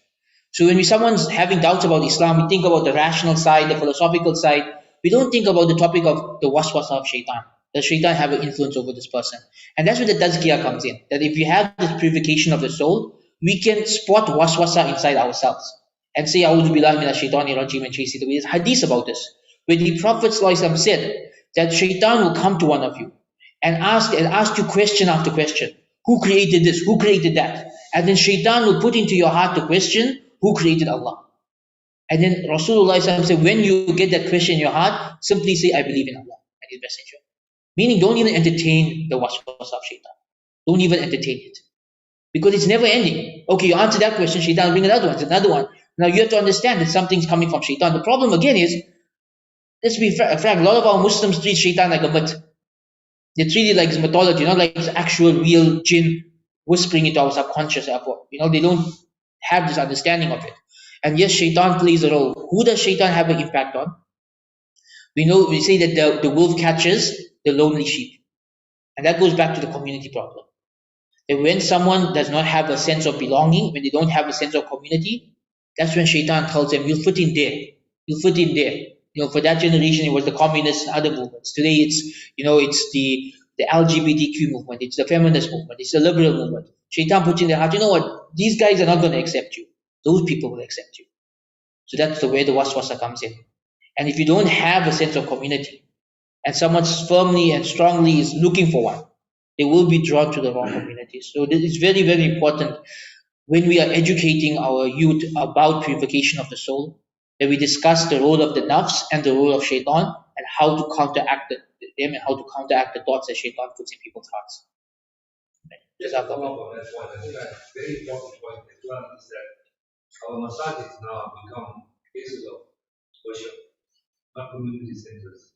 So when someone's having doubts about Islam, we think about the rational side, the philosophical side. We don't think about the topic of the waswasa of shaitan. Does shaitan have an influence over this person? And that's where the tazkiyah comes in. That if we have this purification of the soul, we can spot waswasa inside ourselves and say, A'udhu billahi minash shaitani rajim, and chase it away. There's hadith about this, where the Prophet ﷺ said that shaitan will come to one of you and ask you question after question. Who created this? Who created that? And then shaitan will put into your heart the question, who created Allah? And then Rasulullah said, when you get that question in your heart, simply say, I believe in Allah and His Messenger. Meaning, don't even entertain the waswas of shaitan. Don't even entertain it. Because it's never ending. Okay, you answer that question, shaitan will bring another one. Now you have to understand that something's coming from shaitan. The problem again is, let's be frank, a lot of our Muslims treat shaitan like a myth. They treat it like it's mythology, not like it's actual real jinn whispering into our subconscious. They don't have this understanding of it. And yes, shaitan plays a role. Who does shaitan have an impact on? We say that the wolf catches the lonely sheep. And that goes back to the community problem. That when someone does not have a sense of belonging, when they don't have a sense of community, that's when shaitan tells them, you'll fit in there. You'll fit in there. For that generation, it was the communists and other movements. Today, it's the LGBTQ movement. It's the feminist movement. It's the liberal movement. Shaitan puts in their heart, you know what? These guys are not going to accept you. Those people will accept you. So that's the way the waswasa comes in. And if you don't have a sense of community, and someone firmly and strongly is looking for one, they will be drawn to the wrong communities. So it's very, very important when we are educating our youth about purification of the soul, that we discuss the role of the nafs and the role of shaitan, and how to counteract them and how to counteract the thoughts that shaitan puts in people's hearts. Just to follow up on that point, I think a very important point as well is that our masajids now have become places of worship, not community centers.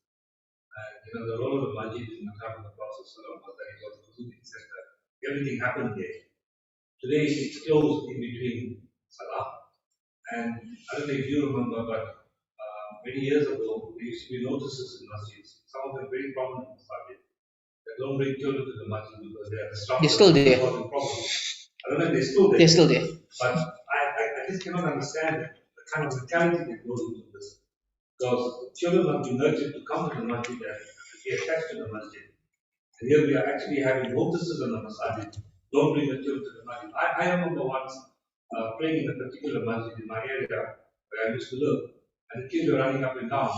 And the role of the masjid in the time of the Prophet was that it was a community center. Everything happened there. Today it's closed in between Salah. And I don't know if you remember, but many years ago, there used to be notices in masjids, some of them very prominent in masjid, that don't bring children to the masjid because they are disruptive. They're still there. I don't know if they're still there. They're still there. But I just cannot understand the kind of mentality that goes into this. Because children have been nurtured to come to the masjid and to be attached to the masjid. And here we are actually having notices on the masjid. Don't bring the children to the masjid. I remember once praying in a particular masjid in my area where I used to live. And the kids were running up and down.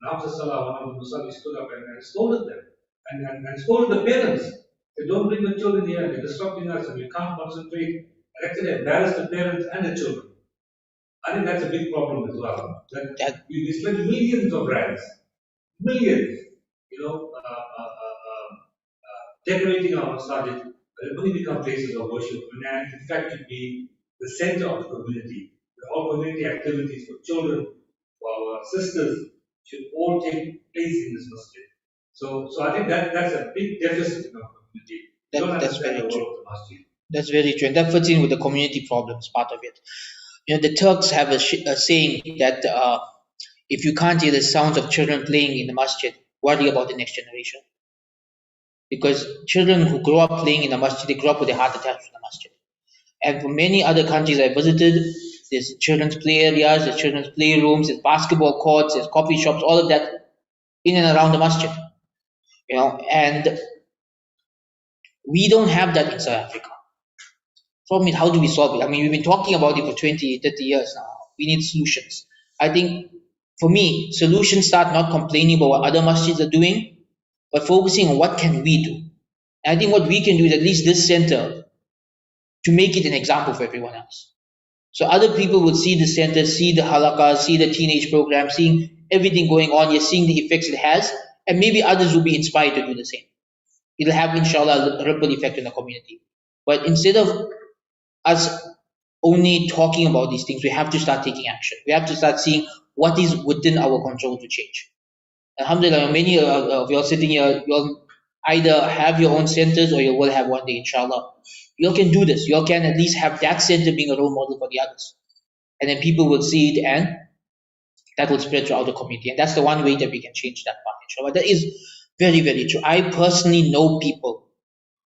And after Salah, one of the Muslims stood up and scolded them. And scolded the parents. They don't bring the children here, they're disrupting us and we can't concentrate. And actually embarrass the parents and the children. I think that's a big problem as well. That we spend millions of rands, millions, decorating our masajid, but it only become places of worship. And in fact, should be the center of the community. All community activities for children, for our sisters, should all take place in this masjid. So I think that's a big deficit in our community. That's very true. That's very true. And that fits in with the community problems part of it. The Turks have a saying that if you can't hear the sounds of children playing in the masjid, worry about the next generation. Because children who grow up playing in the masjid, they grow up with their heart attached to the masjid. And for many other countries I visited, there's children's play areas, there's children's playrooms, there's basketball courts, there's coffee shops, all of that in and around the masjid. And we don't have that in South Africa. Problem is, how do we solve it? I mean, we've been talking about it for 20, 30 years now. We need solutions. I think, for me, solutions start not complaining about what other masjids are doing, but focusing on what can we do. And I think what we can do is at least this center to make it an example for everyone else. So other people will see the center, see the halakas, see the teenage program, seeing everything going on, you're seeing the effects it has, and maybe others will be inspired to do the same. It'll have, inshallah, a ripple effect in the community. But instead of us only talking about these things, we have to start taking action. We have to start seeing what is within our control to change. Alhamdulillah, many of you all sitting here, you all either have your own centers or you will have one day, inshallah. You all can do this. You all can at least have that center being a role model for the others. And then people will see it and that will spread throughout the community. And that's the one way that we can change that part, inshallah. That is very, very true. I personally know people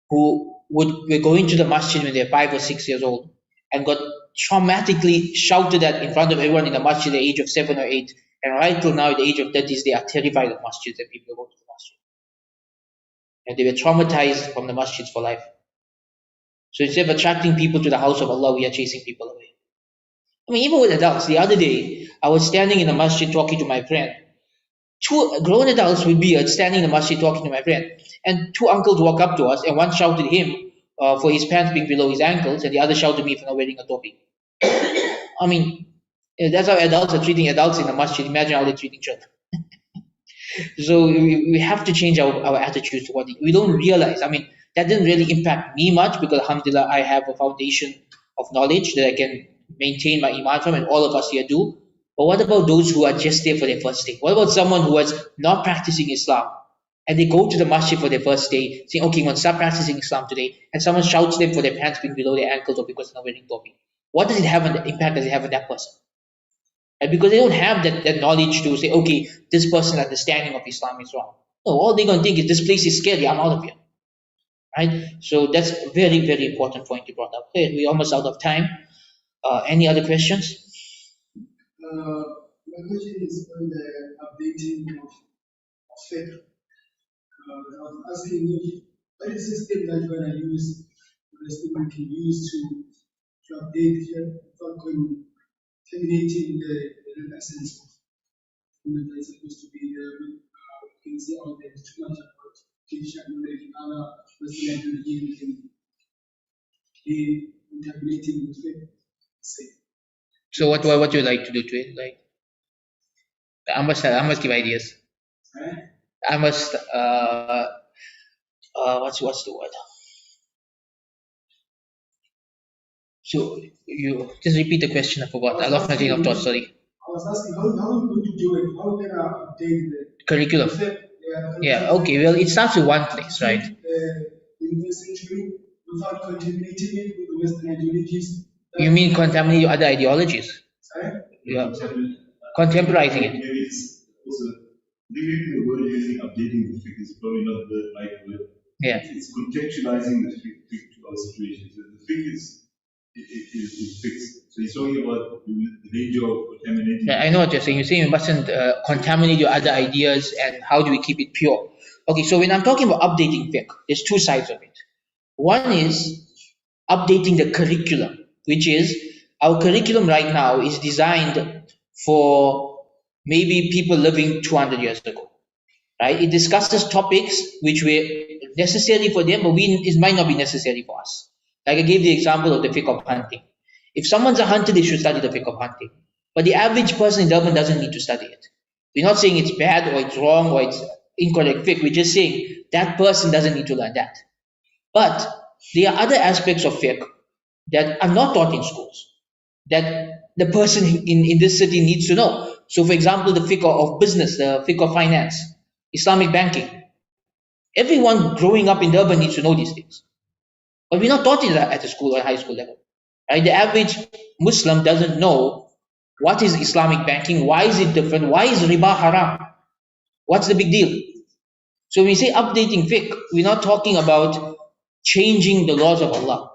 who were going to the masjid when they're 5 or 6 years old and got traumatically shouted at in front of everyone in the masjid at the age of 7 or 8. And right till now, at the age of 30s, they are terrified of masjids and people go to the masjid. And they were traumatized from the masjids for life. So instead of attracting people to the house of Allah, we are chasing people away. I mean, even with adults, the other day, I was standing in the masjid talking to my friend. Two grown adults would be standing in the masjid talking to my friend. And two uncles walk up to us, and one shouted him for his pants being below his ankles, and the other shouted me for not wearing a topi. I mean, that's how adults are treating adults in the masjid. Imagine how they're treating children. So we have to change our attitudes toward it. We don't realize, I mean, that didn't really impact me much because alhamdulillah, I have a foundation of knowledge that I can maintain my iman from, and all of us here do. But what about those who are just there for their first day? What about someone who was not practicing Islam and they go to the masjid for their first day saying, okay, I'm going to start practicing Islam today, and someone shouts them for their pants being below their ankles or because they're not wearing topi? What does it have on the impact does it have on that person? And because they don't have that knowledge to say, okay, this person's understanding of Islam is wrong. No, all they're going to think is this place is scary, I'm out of here. Right? So that's a very, very important point you brought up. Okay, we're almost out of time. Any other questions? My question is on the updating of faith. I was asking you, what is the system that you're going to use, the student can use to update here without contaminating the real essence of human that is supposed to be there? You can see out there too much about teaching knowledge and other Western ideology can be contaminating with faith. So what would you like to do to it? Like, I must give ideas. I must what's the word? So you just repeat the question. I forgot. I lost my train of thought. Sorry. I was asking how are we going to do it? How can I update the curriculum? Yeah. Okay. Well, it starts with one place, right? In this century, without contaminating it with the Western ideologies. You mean contaminating other ideologies? Sorry? Yeah. Contemporizing it. Maybe it's also maybe the word using updating the fiqh is probably not the right word. Yeah. It's contextualizing the fiqh to our situation. So the fiqh is fixed. So he's talking about the danger of contaminating. Yeah, I know what you're saying. You're saying we mustn't contaminate your other ideas, and how do we keep it pure? Okay, so when I'm talking about updating fiqh, there's two sides of it. One is updating the curriculum, which is our curriculum right now is designed for maybe people living 200 years ago, right? It discusses topics which were necessary for them, but it might not be necessary for us. Like I gave the example of the fiqh of hunting. If someone's a hunter, they should study the fiqh of hunting. But the average person in Durban doesn't need to study it. We're not saying it's bad or it's wrong or it's incorrect fiqh. We're just saying that person doesn't need to learn that. But there are other aspects of fiqh that are not taught in schools that the person in this city needs to know. So for example, the fiqh of business, the fiqh of finance, Islamic banking. Everyone growing up in Durban needs to know these things. But we're not taught it at the school or high school level. Right? The average Muslim doesn't know what is Islamic banking, why is it different, why is riba haram, what's the big deal? So when we say updating fiqh, we're not talking about changing the laws of Allah.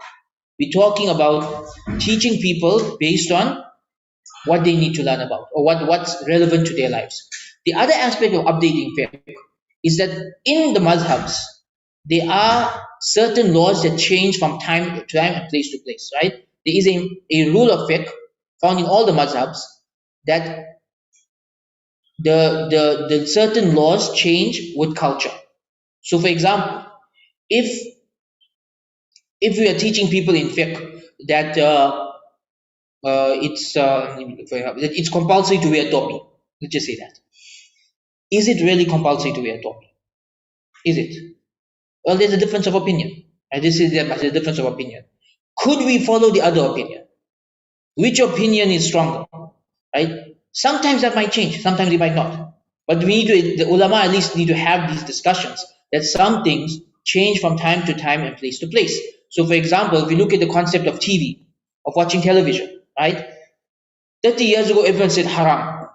We're talking about teaching people based on what they need to learn about or what's relevant to their lives. The other aspect of updating fiqh is that in the mazhabs, there are certain laws that change from time to time and place to place, right? There is a rule of fiqh found in all the mazhabs that the certain laws change with culture. So, for example, if we are teaching people in fiqh that that it's compulsory to wear topi, let's just say that. Is it really compulsory to wear topi? Is it? Well, there's a difference of opinion. And this is a difference of opinion. Could we follow the other opinion? Which opinion is stronger? Right? Sometimes that might change, sometimes it might not. But the ulama at least need to have these discussions that some things change from time to time and place to place. So, for example, if you look at the concept of TV, of watching television, right? 30 years ago, everyone said haram.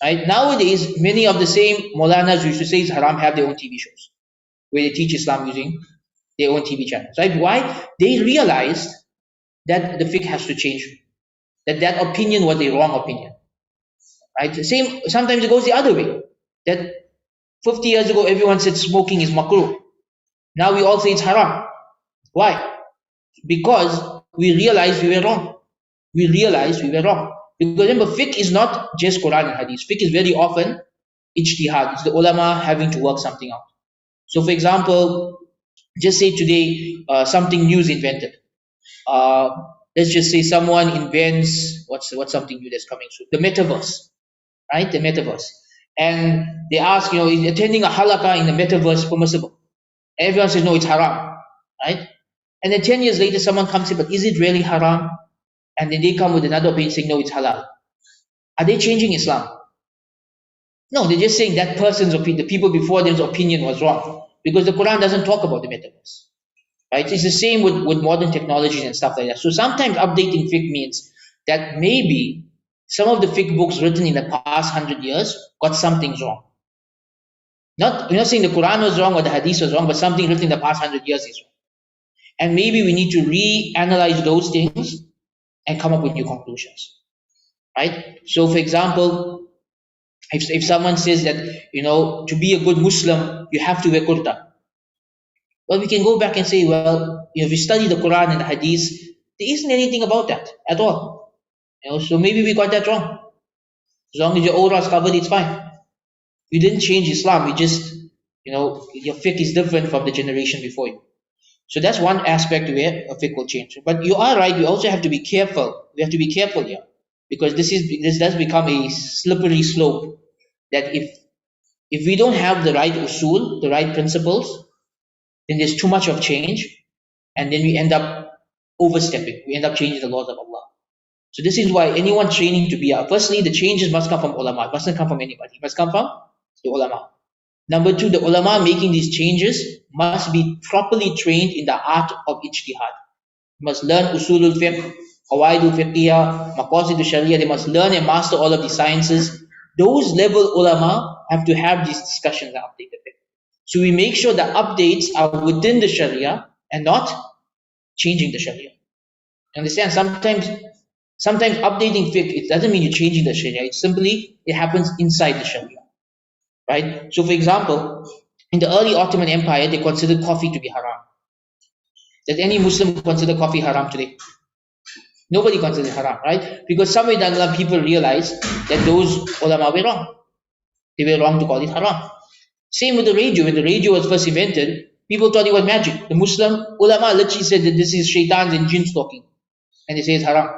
Right? Nowadays, many of the same Maulanas who used to say it's haram have their own TV shows where they teach Islam using their own TV channels. Right? Why? They realized that the fiqh has to change. That opinion was a wrong opinion. Right? The same. Sometimes it goes the other way. That 50 years ago, everyone said smoking is makruh. Now we all say it's haram. Why? Because we realized we were wrong. We realized we were wrong. Because remember, fiqh is not just Quran and Hadith. Fiqh is very often ijtihad. It's the ulama having to work something out. So, for example, just say today something new is invented. Let's just say someone invents what's something new that's coming soon. The metaverse, right? The metaverse, and they ask, is attending a halaqah in the metaverse permissible? Everyone says no, it's haram, right? And then 10 years later, someone comes in, but is it really haram? And then they come with another opinion saying no, it's halal. Are they changing Islam? No, they're just saying that person's opinion, the people before them's opinion was wrong, because the Quran doesn't talk about the metaverse. Right? It's the same with modern technologies and stuff like that. So sometimes updating fiqh means that maybe some of the fiqh books written in the past 100 years got some things wrong. We're not saying the Quran was wrong or the Hadith was wrong, but something written in the past 100 years is wrong. And maybe we need to reanalyze those things and come up with new conclusions. Right? So, for example, if someone says that, to be a good Muslim, you have to wear kurta. Well, we can go back and say, well, if you study the Quran and the Hadith, there isn't anything about that at all. So maybe we got that wrong. As long as your aura is covered, it's fine. We didn't change Islam. We just, your fiqh is different from the generation before you. So that's one aspect where a fiqh will change. But you are right. We also have to be careful. We have to be careful here, because this does become a slippery slope. That if we don't have the right usul, the right principles, then there's too much of change, and then we end up overstepping. We end up changing the laws of Allah. So this is why anyone training to be firstly, the changes must come from ulama. It mustn't come from anybody. It must come from the ulama. Number two, the ulama making these changes must be properly trained in the art of ijtihad. They must learn usulul fiqh, qawaidul fiqhiyah, maqasidul sharia. They must learn and master all of these sciences. Those level ulama have to have these discussions and update the fiqh. So we make sure the updates are within the Sharia and not changing the Sharia. Understand? Sometimes updating fiqh, it doesn't mean you're changing the Sharia. It happens inside the Sharia. Right? So, for example, in the early Ottoman Empire, they considered coffee to be haram. Does any Muslim consider coffee haram today? Nobody considers haram, right? Because somewhere down the line, people realized that those ulama were wrong. They were wrong to call it haram. Same with the radio. When the radio was first invented, people thought it was magic. The Muslim ulama literally said that this is shaitans and jinns talking, and they say it's haram.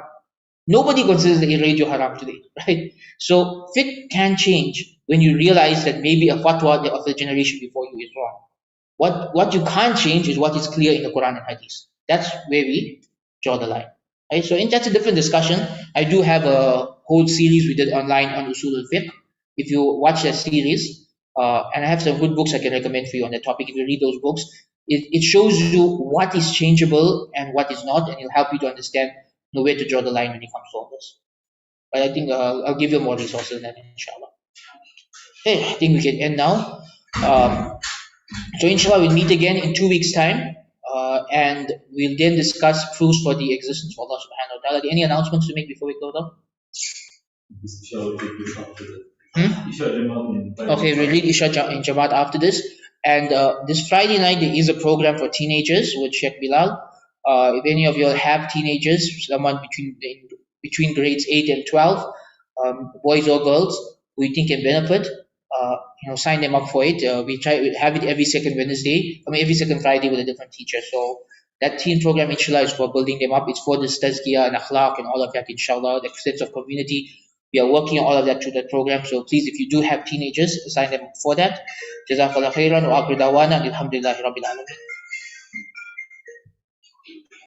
Nobody considers the radio haram today, right? So fiqh can change when you realize that maybe a fatwa of the generation before you is wrong. What you can't change is what is clear in the Quran and Hadith. That's where we draw the line, right? So that's a different discussion. I do have a whole series we did online on usul al-fiqh. If you watch that series, and I have some good books I can recommend for you on that topic. If you read those books, it shows you what is changeable and what is not, and it'll help you to understand where to draw the line when it comes to all this. But I think I'll give you more resources then, inshallah. Okay, I think we can end now. So inshallah, we'll meet again in 2 weeks' time, and we'll then discuss proofs for the existence of Allah subhanahu wa ta'ala. Any announcements to make before we close up? Okay, we'll read Isha in Jamaat after this. And this Friday night, there is a program for teenagers with Sheikh Bilal. If any of you have teenagers, someone between grades 8 and 12, boys or girls, who you think can benefit, sign them up for it. We try to have it every second Wednesday, every second Friday with a different teacher. So that teen program, inshallah, is for building them up. It's for this tazkiyah and akhlaq and all of that, inshallah, the sense of community. We are working on all of that through that program. So please, if you do have teenagers, sign them up for that. Jazakallah khairan wa akhiru dawana alhamdulillahi rabbil alamin.